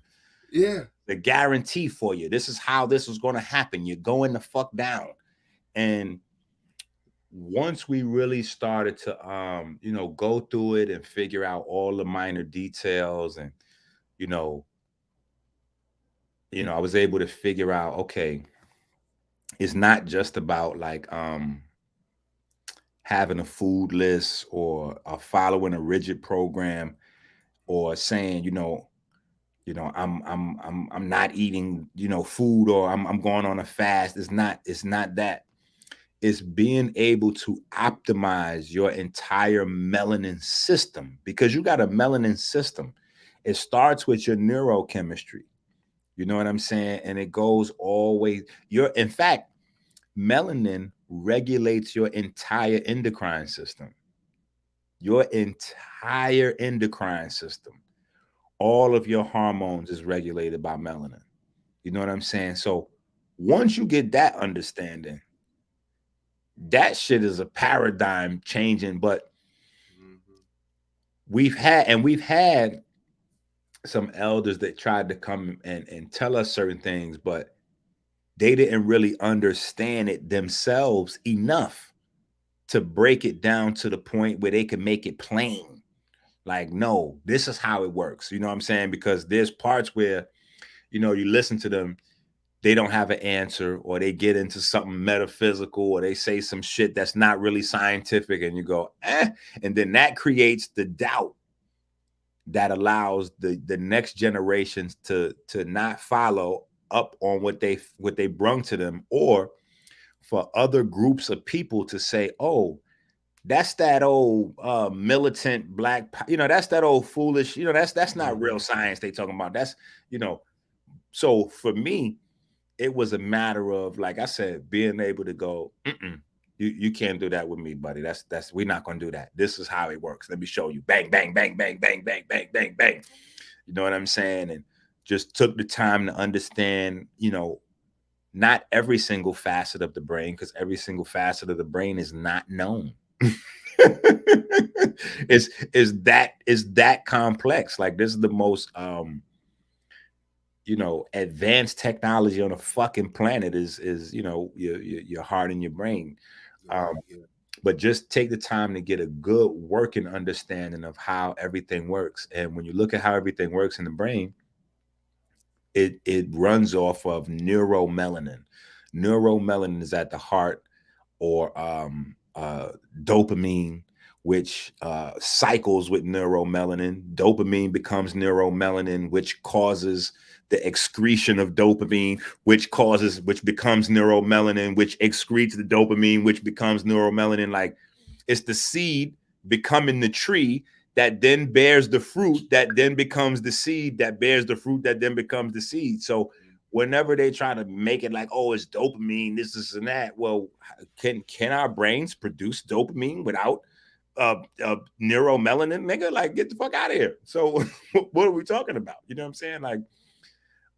Yeah, the guarantee for you. This is how this is going to happen. You're going the fuck down. And once we really started to go through it and figure out all the minor details, and I was able to figure out, okay, it's not just about like having a food list or following a rigid program, or saying, I'm not eating, food, or I'm going on a fast. It's not that. It's being able to optimize your entire melanin system, because you got a melanin system. It starts with your neurochemistry. You know what I'm saying? And it goes always. In fact, melanin regulates your entire endocrine system. Your entire endocrine system. All of your hormones is regulated by melanin. You know what I'm saying? So once you get that understanding, that shit is a paradigm changing. But we've had some elders that tried to come and tell us certain things, but they didn't really understand it themselves enough to break it down to the point where they can make it plain. Like, no, this is how it works. You know what I'm saying? Because there's parts where, you listen to them, they don't have an answer, or they get into something metaphysical, or they say some shit that's not really scientific, and you go, and then that creates the doubt that allows the next generations to not follow up on what they brung to them, or for other groups of people to say, oh, that's that old militant black, that's that old foolish, that's not real science they talking about. That's, so for me, it was a matter of, like I said, being able to go, you can't do that with me, buddy. That's we're not gonna do that. This is how it works. Let me show you. Bang, bang, bang, bang, bang, bang, bang, bang, bang. You know what I'm saying? And just took the time to understand, not every single facet of the brain, because every single facet of the brain is not known. is that complex. Like, this is the most advanced technology on a fucking planet is your heart and your brain. But just take the time to get a good working understanding of how everything works. And when you look at how everything works in the brain, it runs off of neuromelanin. Neuromelanin is at the heart, or dopamine, which cycles with neuromelanin. Dopamine becomes neuromelanin, which causes the excretion of dopamine, which becomes neuromelanin, which excretes the dopamine, which becomes neuromelanin. Like, it's the seed becoming the tree that then bears the fruit, that then becomes the seed, that bears the fruit, that then becomes the seed. So whenever they try to make it like, oh, it's dopamine, this and that, well, can our brains produce dopamine without neuromelanin, nigga. Like, get the fuck out of here. So what are we talking about? You know what I'm saying? Like,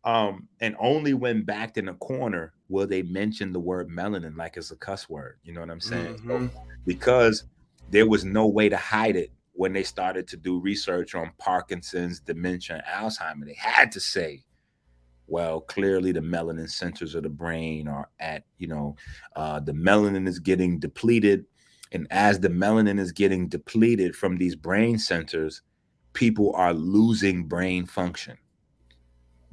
and only when backed in a corner will they mention the word melanin like it's a cuss word. You know what I'm saying? So, because there was no way to hide it when they started to do research on Parkinson's, dementia, and Alzheimer. They had to say, well, clearly the melanin centers of the brain are at, the melanin is getting depleted. And as the melanin is getting depleted from these brain centers, people are losing brain function.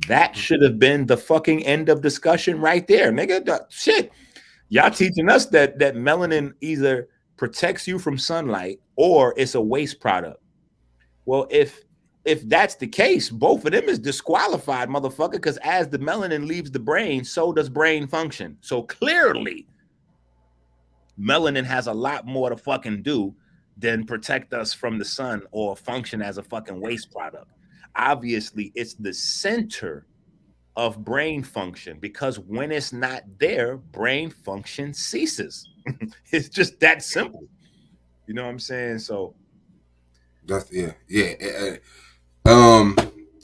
That should have been the fucking end of discussion right there, nigga. Shit. Y'all teaching us that melanin either protects you from sunlight or it's a waste product. Well, if that's the case, both of them is disqualified, motherfucker, because as the melanin leaves the brain, so does brain function. So clearly, melanin has a lot more to fucking do than protect us from the sun or function as a fucking waste product. Obviously, it's the center of brain function, because when it's not there, brain function ceases. It's just that simple. You know what I'm saying? So That's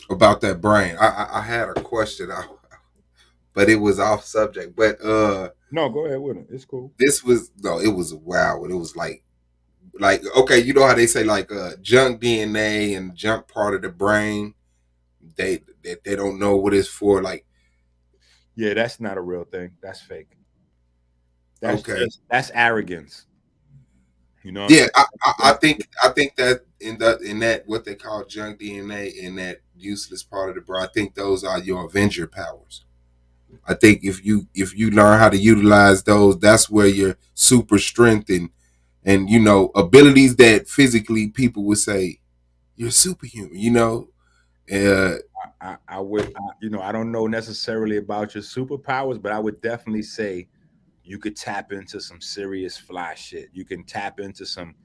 about that brain. I had a question, but it was off subject. But no, go ahead with it. It's cool. It was wow. It was like okay, you know how they say like junk DNA and junk part of the brain. They don't know what it's for. Like, yeah, that's not a real thing. That's fake. That's arrogance. You know? Yeah, I think that in that what they call junk DNA, in that useless part of the brain, I think those are your Avenger powers. I think if you learn how to utilize those, that's where your super strength and abilities that physically people would say you're superhuman. I would, I don't know necessarily about your superpowers, but I would definitely say you could tap into some serious fly shit. You can tap into some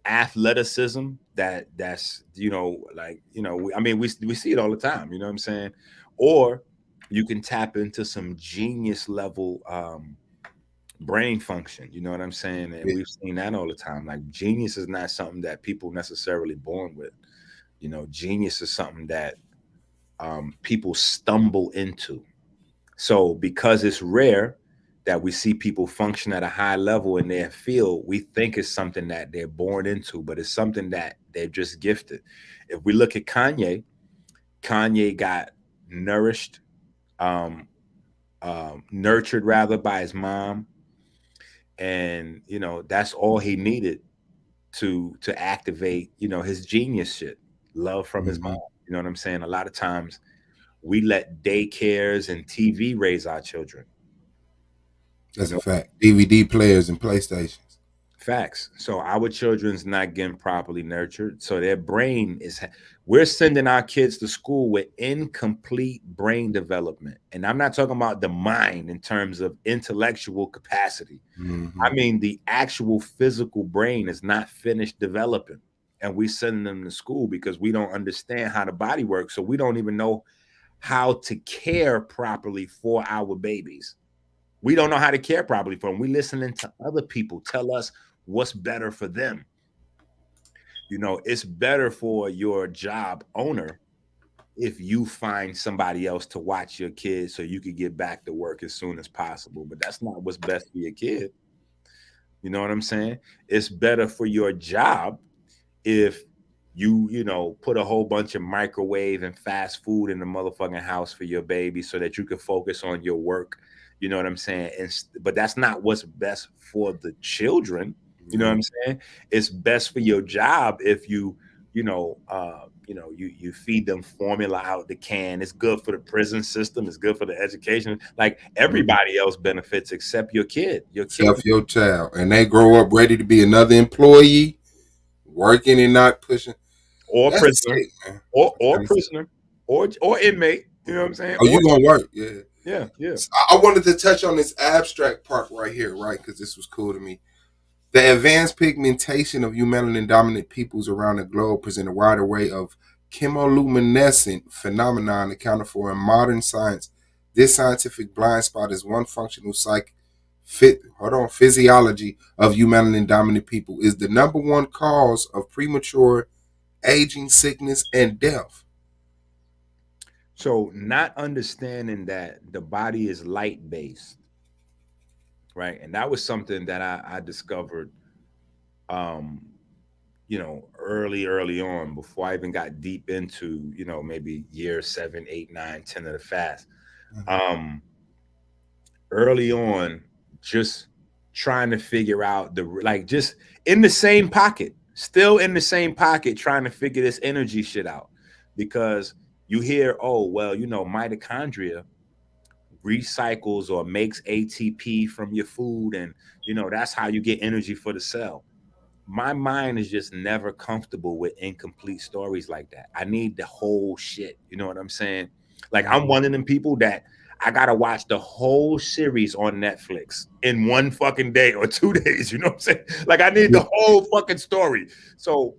athleticism that's we see it all the time. You know what I'm saying? Or you can tap into some genius level brain function. You know what I'm saying? And we've seen that all the time. Like, genius is not something that people necessarily born with. Genius is something that people stumble into. So because it's rare that we see people function at a high level in their field, we think it's something that they're born into, but it's something that they're just gifted. If we look at Kanye got nourished, nurtured rather, by his mom, and that's all he needed to activate his genius shit, love from his mom. You know what I'm saying? A lot of times we let daycares and TV raise our children. That's a fact. DVD players and PlayStations. Facts. So our children's not getting properly nurtured. So their brain we're sending our kids to school with incomplete brain development. And I'm not talking about the mind in terms of intellectual capacity. I mean, the actual physical brain is not finished developing. And we send them to school because we don't understand how the body works. So we don't even know how to care properly for our babies. We don't know how to care properly for them. We listening to other people tell us what's better for them. It's better for your job owner if you find somebody else to watch your kids so you could get back to work as soon as possible. But that's not what's best for your kid. You know what I'm saying? It's better for your job if you put a whole bunch of microwave and fast food in the motherfucking house for your baby so that you can focus on your work. You know what I'm saying? But that's not what's best for the children. You know what I'm saying? It's best for your job if you feed them formula out the can. It's good for the prison system. It's good for the education. Like, everybody else benefits except your kid. Except your child. And they grow up ready to be another employee, working and not pushing. Or prisoner. Or prisoner. Or inmate. You know what I'm saying? Oh, you gonna work? Yeah. So I wanted to touch on this abstract part right here, right? Because this was cool to me. The advanced pigmentation of melanin-dominant peoples around the globe present a wide array of chemoluminescent phenomenon accounted for in modern science. This scientific blind spot is one functional physiology of you melanin dominant people is the number one cause of premature aging, sickness, and death. So not understanding that the body is light based, right? And that was something that I discovered, um, early on before I even got deep into, maybe year 7, 8, 9, 10 of the fast. Um, Early on, just trying to figure out just in the same pocket, still in the same pocket, trying to figure this energy shit out. Because you hear, oh, well, mitochondria recycles or makes ATP from your food, and that's how you get energy for the cell. My mind is just never comfortable with incomplete stories like that. I need the whole shit. You know what I'm saying? Like, I'm one of them people that I gotta watch the whole series on Netflix in one fucking day or 2 days. You know what I'm saying? Like, I need the whole fucking story. So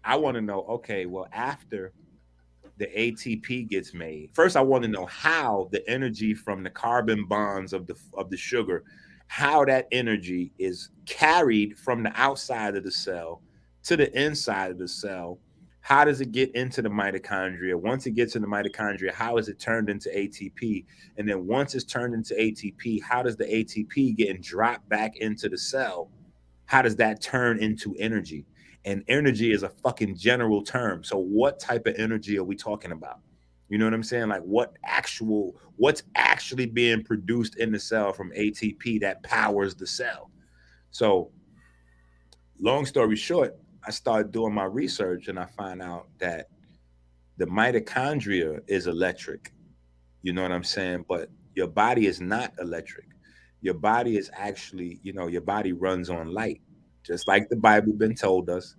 I want to know, okay, well, after the ATP gets made, first I want to know how the energy from the carbon bonds of the sugar, how that energy is carried from the outside of the cell to the inside of the cell. How does it get into the mitochondria? Once it gets in the mitochondria, how is it turned into ATP? And then once it's turned into ATP, how does the ATP get dropped back into the cell? How does that turn into energy? And energy is a fucking general term. So what type of energy are we talking about? You know what I'm saying? Like, what's actually being produced in the cell from ATP that powers the cell? So long story short, I started doing my research and I find out that the mitochondria is electric. You know what I'm saying? But your body is not electric. Your body is actually, your body runs on light, just like the Bible been told us,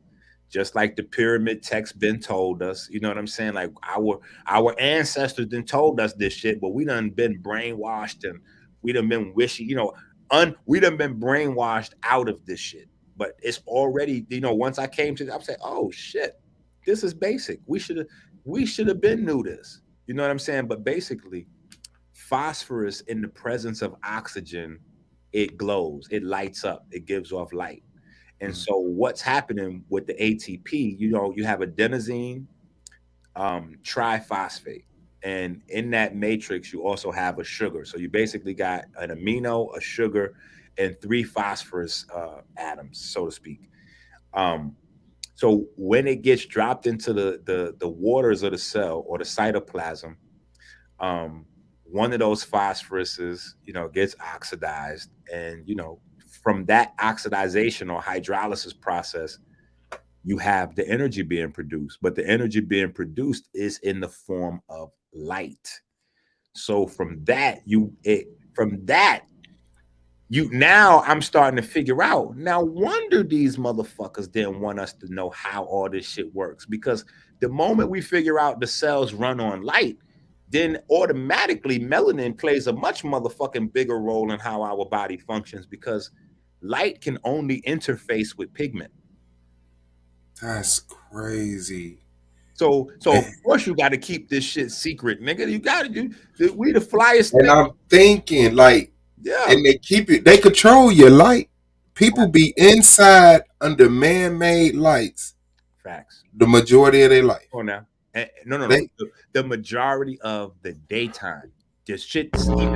just like the pyramid text been told us. You know what I'm saying? Like, our ancestors done told us this shit, but we done been brainwashed, and we done been wishy, we done been brainwashed out of this shit. But it's already, once I came to, I'm saying, oh shit, this is basic. We should have been knew this. You know what I'm saying? But basically, phosphorus in the presence of oxygen, it glows, it lights up, it gives off light. And so what's happening with the ATP, you have adenosine triphosphate. And in that matrix, you also have a sugar. So you basically got an amino, a sugar, and three phosphorus atoms, so to speak. Um, so when it gets dropped into the waters of the cell or the cytoplasm, um, one of those phosphoruses, gets oxidized, and from that oxidization or hydrolysis process, you have the energy being produced, but the energy being produced is in the form of light. So from that you now I'm starting to figure out. Now, wonder these motherfuckers didn't want us to know how all this shit works, because the moment we figure out the cells run on light, then automatically melanin plays a much motherfucking bigger role in how our body functions, because light can only interface with pigment. That's crazy. So of course you got to keep this shit secret, nigga. You got to do. We the flyest And thing. I'm thinking, like, Yeah. and they control your light. People be inside under man-made lights Facts. the majority of their life. Oh, now. No. They, The majority of the daytime, this shit's even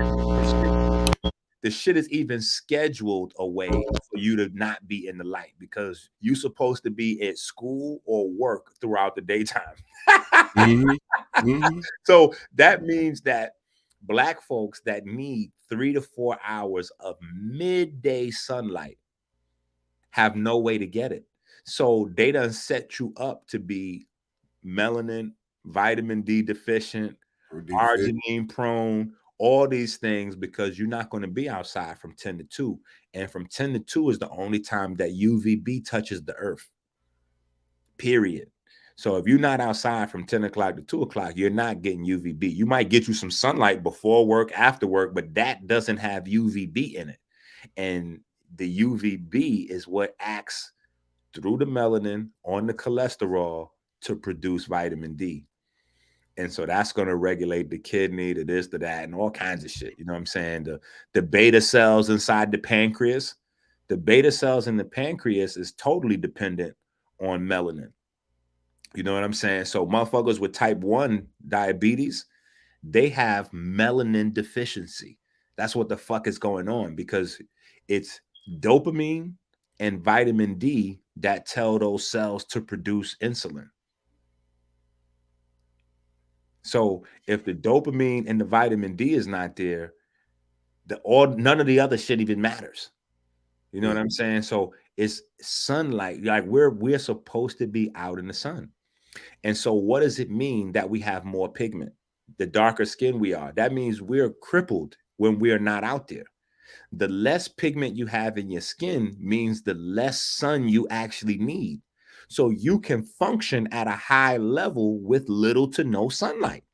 the shit is even scheduled a way for you to not be in the light, because you're supposed to be at school or work throughout the daytime. mm-hmm, mm-hmm. So that means that black folks that need 3 to 4 hours of midday sunlight have no way to get it. So they done set you up to be melanin, vitamin D deficient, arginine prone, all these things, because you're not going to be outside from 10 to 2. And from 10 to 2 is the only time that UVB touches the earth, period. So if you're not outside from 10 o'clock to 2 o'clock, you're not getting UVB. You might get you some sunlight before work, after work, but that doesn't have UVB in it. And the UVB is what acts through the melanin on the cholesterol to produce vitamin D. And so that's going to regulate the kidney, the this, the that, and all kinds of shit. You know what I'm saying? The beta cells inside the pancreas. The beta cells in the pancreas is totally dependent on melanin. You know what I'm saying? So motherfuckers with type 1 diabetes, they have melanin deficiency. That's what the fuck is going on, because it's dopamine and vitamin D that tell those cells to produce insulin. So if the dopamine and the vitamin D is not there, none of the other shit even matters. You know what I'm saying? So it's sunlight. Like we're supposed to be out in the sun. And so what does it mean that we have more pigment? The darker skin we are, that means we're crippled when we are not out there. The less pigment you have in your skin means the less sun you actually need. So you can function at a high level with little to no sunlight.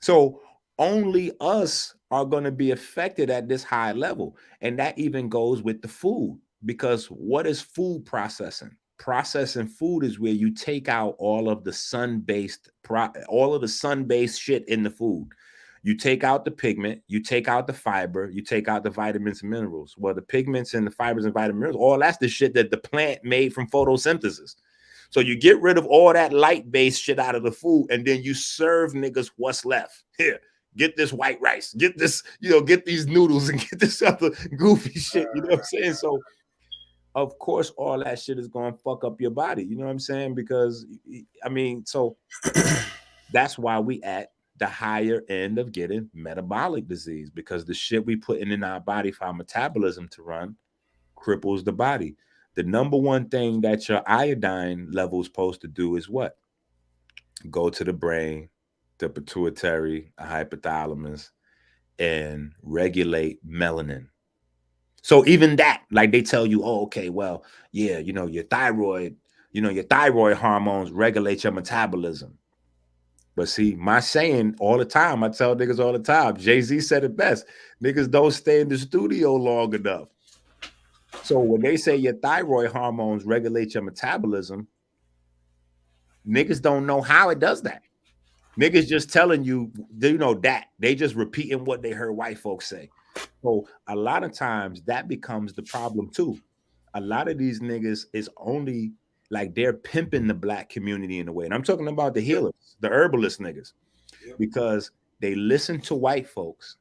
So only us are going to be affected at this high level. And that even goes with the food, because what is food processing? Processing food is where you take out all of the sun-based shit in the food. You take out the pigment, you take out the fiber, you take out the vitamins and minerals. Well, the pigments and the fibers and vitamins, minerals, all that's the shit that the plant made from photosynthesis. So you get rid of all that light-based shit out of the food, and then you serve niggas what's left. Here, get this white rice, get this, get these noodles, and get this other goofy shit. You know what I'm saying? So, of course, all that shit is going to fuck up your body. You know what I'm saying? Because, so that's why we at the higher end of getting metabolic disease, because the shit we put in our body for our metabolism to run cripples the body. The number one thing that your iodine level is supposed to do is what? Go to the brain, the pituitary, the hypothalamus, and regulate melanin. So even that, like they tell you, oh, okay, well, yeah, your thyroid hormones regulate your metabolism. But see, my saying all the time, I tell niggas all the time, Jay-Z said it best, niggas don't stay in the studio long enough. So when they say your thyroid hormones regulate your metabolism, niggas don't know how it does that. Niggas just telling you, that. They just repeating what they heard white folks say. So a lot of times that becomes the problem too. A lot of these niggas is only like they're pimping the black community in a way. And I'm talking about the healers, the herbalist niggas, because they listen to white folks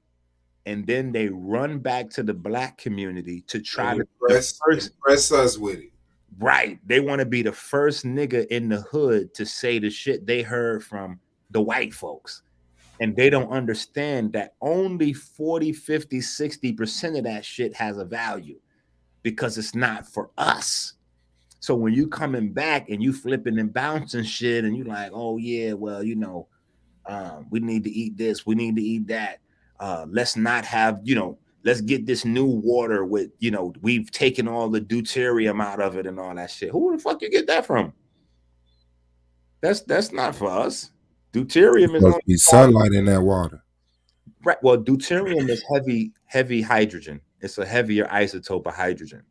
and then they run back to the black community to try to impress us with it. Right. They want to be the first nigga in the hood to say the shit they heard from the white folks. And they don't understand that only 40, 50, 60% of that shit has a value because it's not for us. So when you coming back and you flipping and bouncing shit and you like, oh yeah, well, we need to eat this, we need to eat that. Let's not have, let's get this new water with, we've taken all the deuterium out of it and all that shit. Who the fuck you get that from? That's not for us. Deuterium is supposed to be sunlight in that water. Right. Well, deuterium is heavy hydrogen. It's a heavier isotope of hydrogen.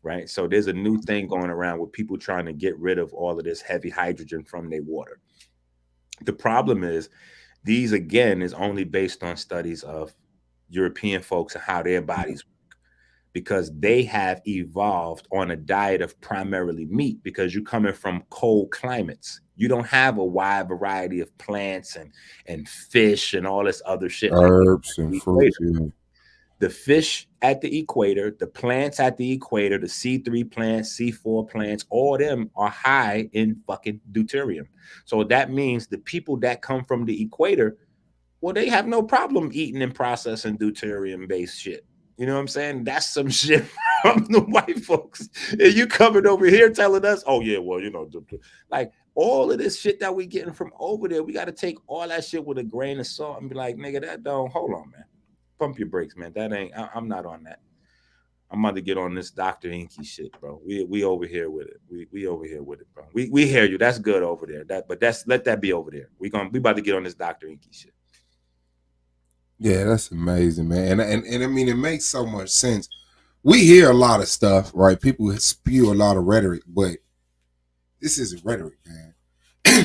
Right. So there's a new thing going around with people trying to get rid of all of this heavy hydrogen from their water. The problem is these, again, is only based on studies of European folks and how their bodies work, because they have evolved on a diet of primarily meat, because you're coming from cold climates. You don't have a wide variety of plants and fish and all this other shit. Herbs and fruits. Yeah. The fish at the equator, the plants at the equator, the C3 plants, C4 plants, all of them are high in fucking deuterium. So that means the people that come from the equator, well, they have no problem eating and processing deuterium-based shit. You know what I'm saying? That's some shit from the white folks. And you coming over here telling us, oh, yeah, well, like all of this shit that we getting from over there, we got to take all that shit with a grain of salt and be like, nigga, that don't, hold on, man. Pump your brakes, man. That ain't, I'm not on that. I'm about to get on this Dr. Enqi shit, bro. We over here with it. We over here with it, bro. We hear you. That's good over there. Let that be over there. We about to get on this Dr. Enqi shit. Yeah, that's amazing, man. And I mean, it makes so much sense. We hear a lot of stuff, right? People spew a lot of rhetoric, but this isn't rhetoric, man.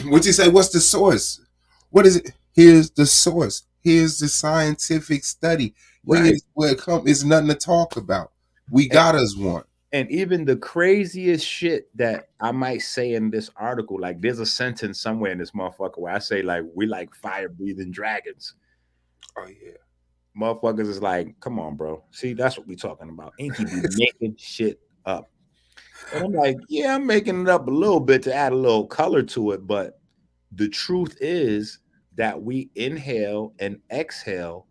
Would you say, what's the source? What is it? Here's the source. Here's the scientific study. Right. Here's where it comes. It's nothing to talk about. We And, got us one. and even the craziest shit that I might say in this article, like there's a sentence somewhere in this motherfucker where I say like we like fire breathing dragons. Oh yeah. Motherfuckers is like, come on, bro. See, that's what we talking about. Enqi be making shit up. And I'm like, yeah, I'm making it up a little bit to add a little color to it. But the truth is that we inhale and exhale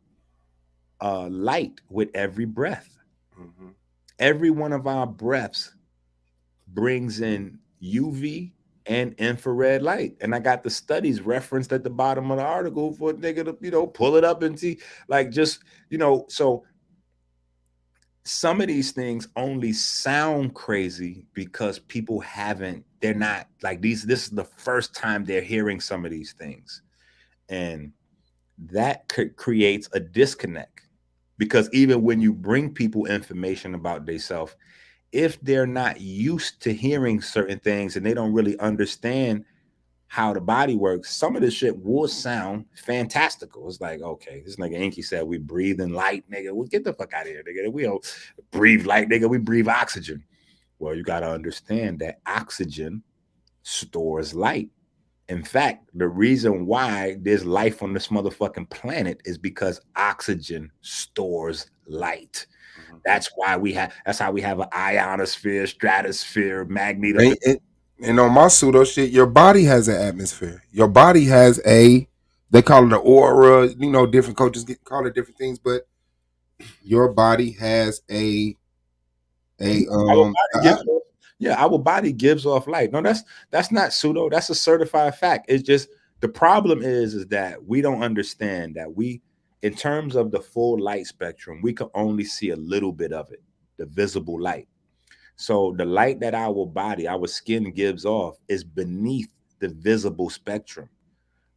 light with every breath. Mm-hmm. Every one of our breaths brings in UV and infrared light. And I got the studies referenced at the bottom of the article for a nigga to, pull it up and see, like, just, so some of these things only sound crazy because people they're not like this is the first time they're hearing some of these things. And that creates a disconnect, because even when you bring people information about themselves, if they're not used to hearing certain things and they don't really understand how the body works, some of this shit will sound fantastical. It's like, okay, this nigga Enqi said we breathe in light, nigga. Well, get the fuck out of here, nigga. We don't breathe light, nigga. We breathe oxygen. Well, you got to understand that oxygen stores light. In fact, the reason why there's life on this motherfucking planet is because oxygen stores light. That's why that's how we have an ionosphere, stratosphere, magnetosphere. And on my pseudo shit, your body has an atmosphere. Your body has they call it an aura. Different coaches call it different things, but your body has Our body gives off, our body gives off light. No, that's not pseudo. That's a certified fact. It's just the problem is that we don't understand that in terms of the full light spectrum, we can only see a little bit of it, the visible light. So the light that our skin gives off is beneath the visible spectrum.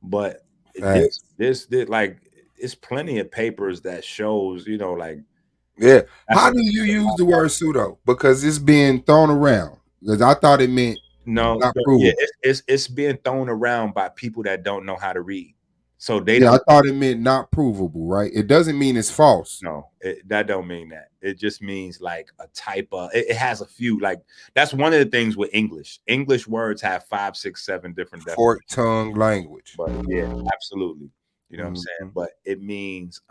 But this like it's plenty of papers that shows, like, yeah. How do you use the word pseudo? Because it's being thrown around. Because I thought it meant not yeah, provable. it's being thrown around by people that don't know how to read. So they Yeah, I don't. thought it meant not provable, right? It doesn't mean it's false. No, that don't mean that. It just means like a type of. It has a few, like, that's one of the things with English. English words have 5, 6, 7 different Fork definitions. tongue language. But yeah, absolutely. You know what I'm saying? But it means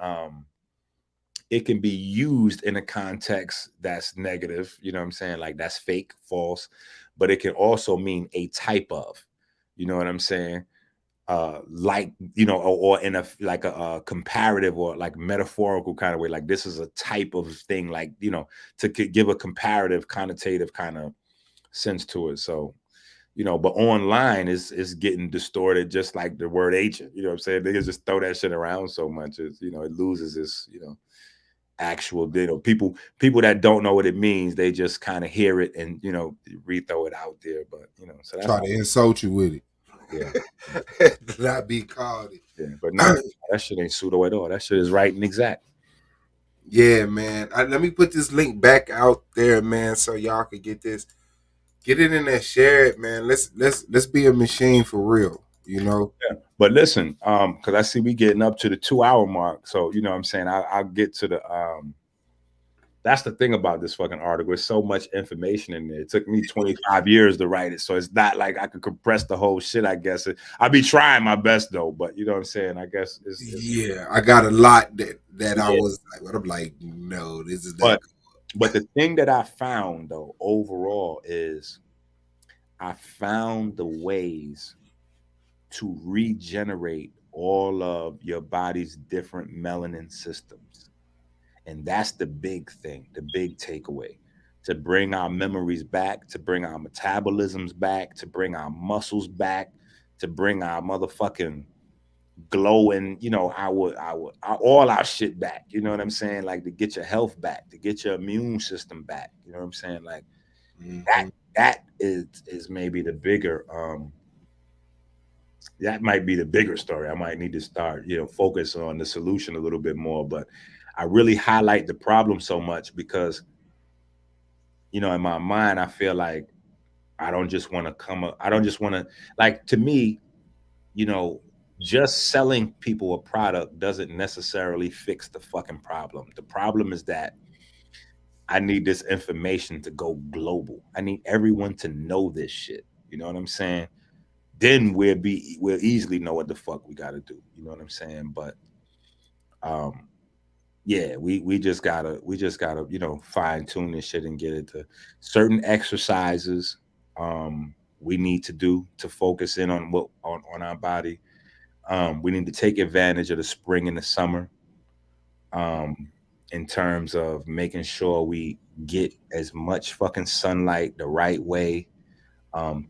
it can be used in a context that's negative. You know what I'm saying? Like that's fake, false. But it can also mean a type of. You know what I'm saying? Like, or in a comparative or like metaphorical kind of way, like this is a type of thing, like, to give a comparative connotative kind of sense to it. So, but online is getting distorted, just like the word agent. You know what I'm saying? They just throw that shit around so much, it loses its, actual, people that don't know what it means, they just kind of hear it and re-throw it out there. But so that's try to insult you with it. Yeah. Not be called it. Yeah, but no, that shit ain't pseudo at all. That shit is right and exact. Yeah, man. Let me put this link back out there, man, so y'all can get this. Get it in there, share it, man. Let's be a machine for real, Yeah. But listen, because I see we getting up to the 2-hour mark. So what I'm saying, I'll get to the that's the thing about this fucking article. There's so much information in there. It took me 25 years to write it. So it's not like I could compress the whole shit, I guess. I'll be trying my best though, but you know what I'm saying? I guess it's yeah, I got a lot that I was like, what I'm like, no, this is not. But the thing that I found though overall is I found the ways to regenerate all of your body's different melanin systems. And that's the big thing, the big takeaway, to bring our memories back, to bring our metabolisms back, to bring our muscles back, to bring our motherfucking glow and, our all our shit back. You know what I'm saying? Like to get your health back, to get your immune system back. You know what I'm saying? Like that is maybe the bigger that might be the bigger story. I might need to start, focus on the solution a little bit more. But I really highlight the problem so much because, in my mind, I feel like I don't just want to come up. I don't just want to, like, to me, you know, just selling people a product doesn't necessarily fix the fucking problem. The problem is that I need this information to go global. I need everyone to know this shit. You know what I'm saying? Then we'll easily know what the fuck we got to do. You know what I'm saying? But yeah, we just gotta fine tune this shit and get it to certain exercises we need to do to focus in on what on our body. We need to take advantage of the spring and the summer, in terms of making sure we get as much fucking sunlight the right way,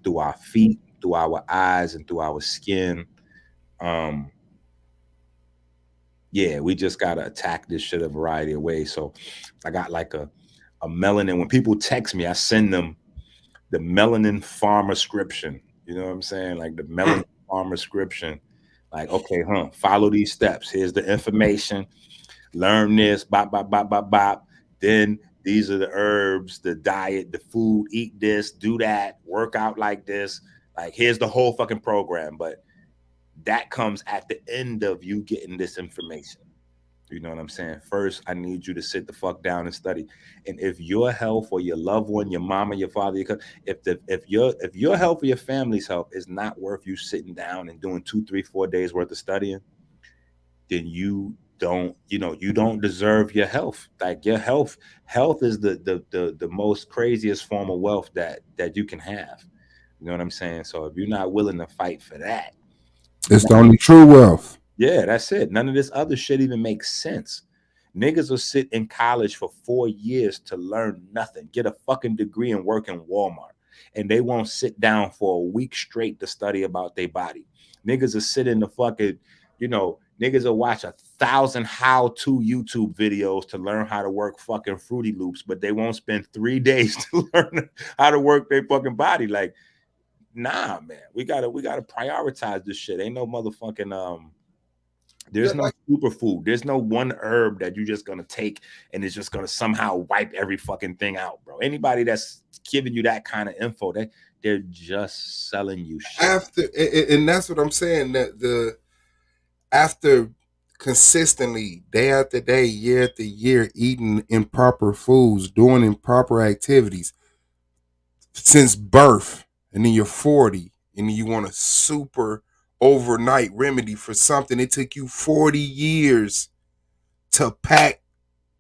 through our feet, through our eyes, and through our skin. Um, yeah, we just gotta attack this shit a variety of ways. So I got like a melanin. When people text me, I send them the melanin pharmascription. You know what I'm saying? Like the melanin pharmascription. Like, okay, follow these steps. Here's the information. Learn this, bop, bop, bop, bop, bop. Then these are the herbs, the diet, the food, eat this, do that, work out like this. Like, here's the whole fucking program. But that comes at the end of you getting this information. You know what I'm saying? First, I need you to sit the fuck down and study. And if your health or your loved one, your mama, your father, if your health or your family's health is not worth you sitting down and doing 2, 3, 4 days worth of studying, then you don't deserve your health. Like, your health is the most craziest form of wealth that you can have. You know what I'm saying? So if you're not willing to fight for that, It's the only true wealth. yeah, that's it. None of this other shit even makes sense. Niggas will sit in college for 4 years to learn nothing, get a fucking degree and work in Walmart, and they won't sit down for a week straight to study about their body. Niggas will sit in the fucking, niggas will watch 1,000 how-to YouTube videos to learn how to work fucking Fruity Loops, but they won't spend 3 days to learn how to work their fucking body. Like, nah, man, we gotta prioritize this shit. Ain't no motherfucking there's no superfood. There's no one herb that you're just gonna take and it's just gonna somehow wipe every fucking thing out, bro. Anybody that's giving you that kind of info, they're just selling you shit. And that's what I'm saying. That after consistently, day after day, year after year, eating improper foods, doing improper activities since birth, and then you're 40, and then you want a super overnight remedy for something it took you 40 years to pack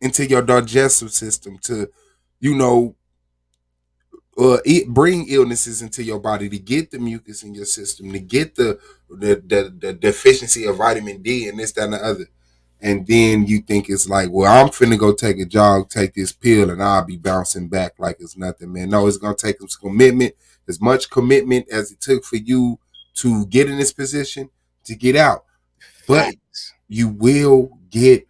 into your digestive system, to, bring illnesses into your body, to get the mucus in your system, to get the deficiency of vitamin D and this, that, and the other. And then you think it's like, well, I'm finna go take a jog, take this pill, and I'll be bouncing back like it's nothing, man. No, it's gonna take some commitment, as much commitment as it took for you to get in this position to get out. But you will get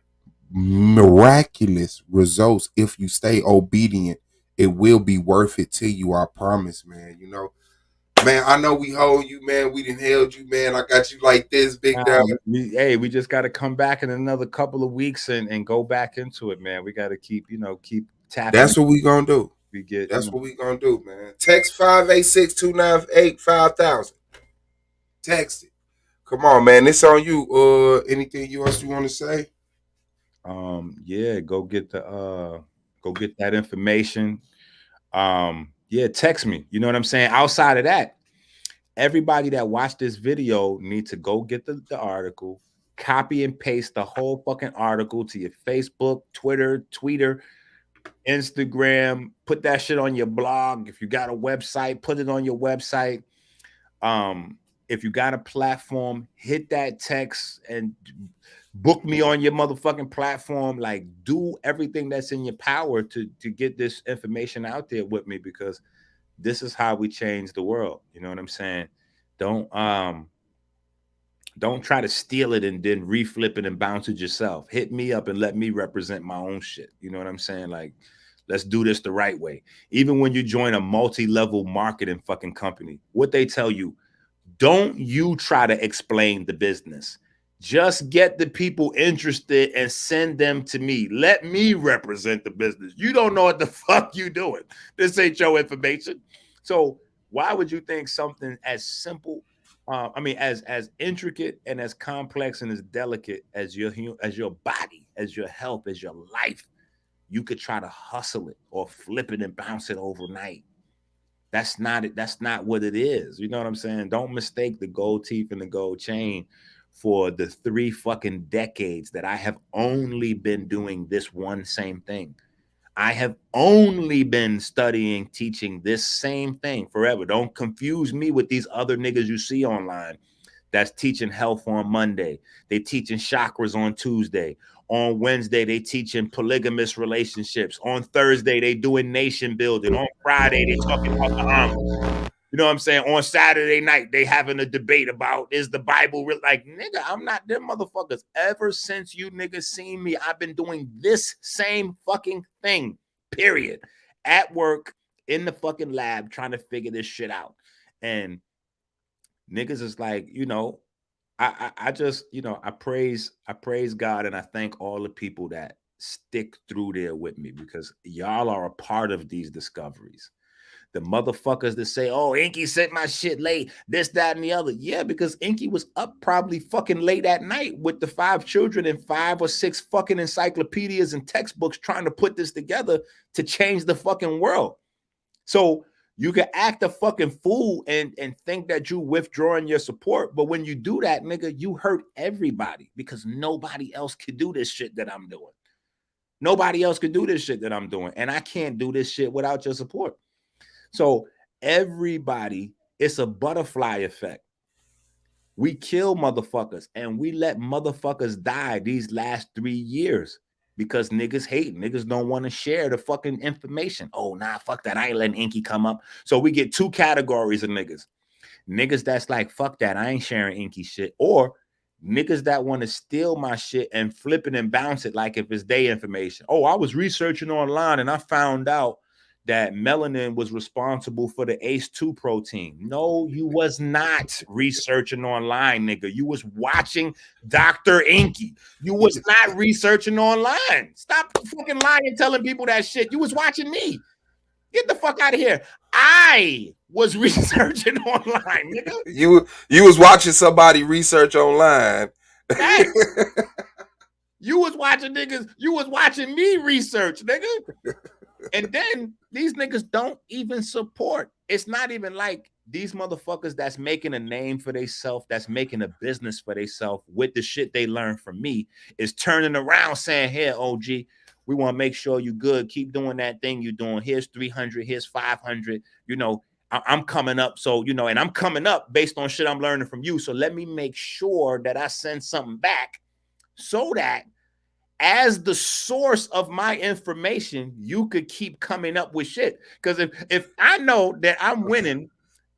miraculous results if you stay obedient. It will be worth it to you, I promise, man. Man, I know we hold you, man. We done held you, man. I got you like this, big dog. We just got to come back in another couple of weeks and go back into it, man. We got to keep tapping. That's what we gonna do. That's what we gonna do, man. Text 586-298-5000. Text it. Come on, man. It's on you. Anything else you want to say? Yeah, go get that information. Yeah, text me. You know what I'm saying? Outside of that, everybody that watched this video needs to go get the article, copy and paste the whole fucking article to your Facebook, Twitter, Instagram, put that shit on your blog. If you got a website, put it on your website. If you got a platform, hit that text and book me on your motherfucking platform. Like, do everything that's in your power to get this information out there with me, because this is how we change the world. You know what I'm saying? Don't try to steal it and then reflip it and bounce it yourself. Hit me up and let me represent my own shit. You know what I'm saying? Like, let's do this the right way. Even when you join a multi-level marketing fucking company, what they tell you, don't you try to explain the business. Just get the people interested and send them to me. Let me represent the business. You don't know what the fuck you doing. This ain't your information. So Why would you think something as simple, as intricate and as complex and as delicate as your body, as your health, as your life, you could try to hustle it or flip it and bounce it overnight? That's not it. That's not what it is. You know what I'm saying? Don't mistake the gold teeth and the gold chain for the 3 fucking decades that I have only been doing this one same thing. I have only been studying, teaching this same thing forever. Don't confuse me with these other niggas you see online that's teaching health on Monday. They teaching chakras on Tuesday. On Wednesday, they teaching polygamous relationships. On Thursday, they doing nation building. On Friday, they talking about the Bahamas. You know what I'm saying? On Saturday night, they having a debate about, is the Bible real? Like, nigga, I'm not them motherfuckers. Ever since you niggas seen me, I've been doing this same fucking thing, period. At work, in the fucking lab, trying to figure this shit out. And niggas is like, I just, I praise God, and I thank all the people that stick through there with me, because y'all are a part of these discoveries. The motherfuckers that say, oh, Enqi sent my shit late, this, that, and the other. Yeah, because Enqi was up probably fucking late at night with the 5 children and 5 or 6 fucking encyclopedias and textbooks trying to put this together to change the fucking world. So you can act a fucking fool and think that you withdrawing your support. But when you do that, nigga, you hurt everybody, because nobody else could do this shit that I'm doing. Nobody else could do this shit that I'm doing. And I can't do this shit without your support. So everybody, it's a butterfly effect. We kill motherfuckers and we let motherfuckers die these last 3 years because niggas hate. Niggas don't want to share the fucking information. Oh, nah, fuck that. I ain't letting Enqi come up. So we get 2 categories of niggas. Niggas that's like, fuck that. I ain't sharing Enqi shit. Or niggas that want to steal my shit and flip it and bounce it like if it's their information. Oh, I was researching online and I found out that melanin was responsible for the ACE2 protein. No, you was not researching online, nigga. You was watching Dr. Enqi. You was not researching online. Stop fucking lying and telling people that shit. You was watching me. Get the fuck out of here. I was researching online, nigga. You was watching somebody research online. You was watching niggas. You was watching me research, nigga. And then these niggas don't even support. It's not even like these motherfuckers that's making a name for themselves, that's making a business for themselves with the shit they learned from me, is turning around saying, here, OG, we want to make sure you good. Keep doing that thing you're doing. Here's 300, here's 500. I'm coming up. So, and I'm coming up based on shit I'm learning from you. So let me make sure that I send something back so that as the source of my information, you could keep coming up with shit. Because if I know that I'm winning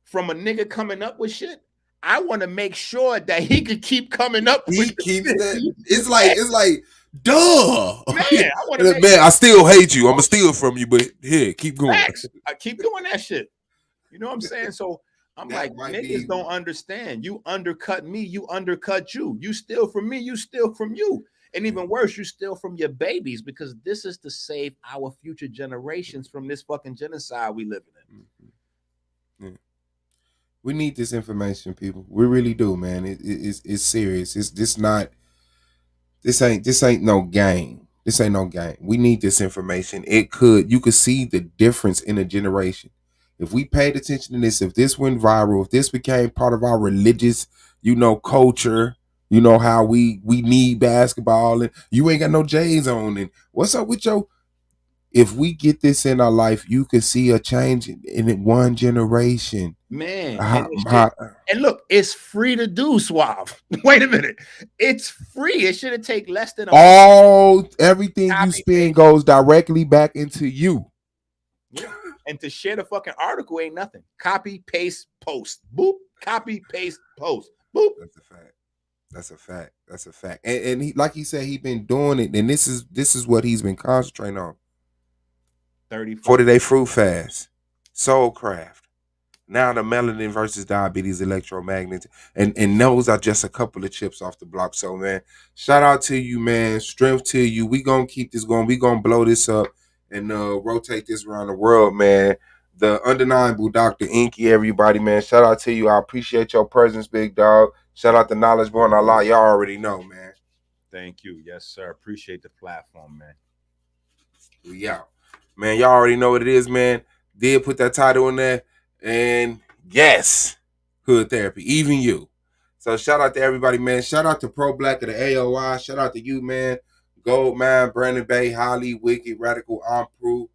from a nigga coming up with shit, I want to make sure that he could keep coming up with He keeps that. It's like, duh. Man, I still hate you. I'm gonna steal from you, but here, keep going. I keep doing that shit. You know what I'm saying? So I'm like, niggas don't understand. You undercut me, you undercut you. You steal from me, you steal from you. And even worse, you steal from your babies, because this is to save our future generations from this fucking genocide we living in. Yeah. We need this information, people. We really do, man. It's serious. This ain't no game. This ain't no game. We need this information. You could see the difference in a generation. If we paid attention to this, if this went viral, if this became part of our religious, culture, how we need basketball, and you ain't got no J's on, and what's up with your? If we get this in our life, you can see a change in one generation. Man, and look, it's free to do, Suave. Wait a minute, it's free. It should take less than everything you spend goes directly back into you. Yeah. And to share the fucking article ain't nothing. Copy, paste, post. Boop. Copy, paste, post. Boop. That's a fact. And he, like he said, he been doing it, and this is what he's been concentrating on. 40-day fruit fast, soul craft. Now the melanin versus diabetes, electromagnetic, and those are just a couple of chips off the block. So, man, shout out to you, man. Strength to you. We gonna keep this going. We gonna blow this up and rotate this around the world, man. the undeniable Dr. Enqi, everybody, man. Shout out to you. I appreciate your presence, big dog. Shout out to Knowledge Born Allah. Y'all already know, man. Thank you. Yes, sir. Appreciate the platform, man. We out. Man, y'all already know what it is, man. Did put that title in there. And yes, Hood Therapy. Even you. So shout out to everybody, man. Shout out to Pro Black of the AOI. Shout out to you, man. Gold Man, Brandon Bay, Holly, Wicked, Radical, Ampru,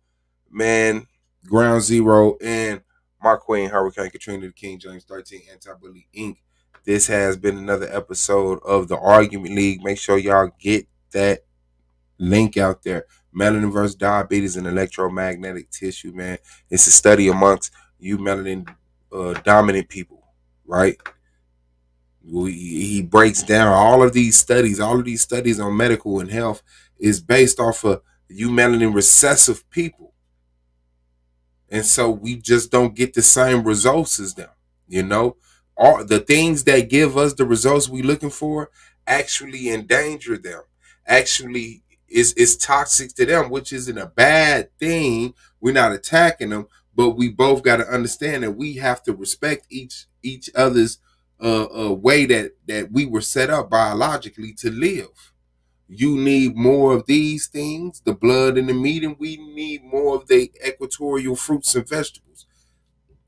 man, Ground Zero, and my queen, Hurricane Katrina, the King James 13, Anti-Bully Inc. This has been another episode of the Argument League. Make sure y'all get that link out there. Melanin versus diabetes and electromagnetic tissue, man. It's a study amongst you melanin dominant people, right? He breaks down all of these studies on medical and health is based off of you melanin recessive people. And so we just don't get the same results as them, you know? All the things that give us the results we looking for actually endanger them. Actually is toxic to them, which isn't a bad thing. We're not attacking them, but we both got to understand that we have to respect each other's way that we were set up biologically to live. You need more of these things, the blood and the meat, and we need more of the equatorial fruits and vegetables.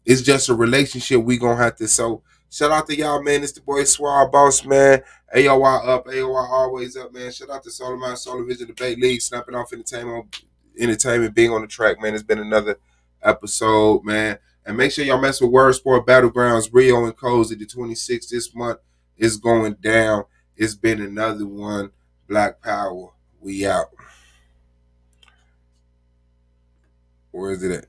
It's just a relationship we gonna have to. So shout out to y'all, man. It's the boy Swab Boss, man. AOI up, AOI always up, man. Shout out to Solar Mind, Solar Vision Debate League, snapping off entertainment being on the track, man. It's been another episode, man. And make sure y'all mess with Word Sport Battlegrounds, Rio and Cozy. The 26th this month is going down. It's been another one. Black Power. We out. Where is it at?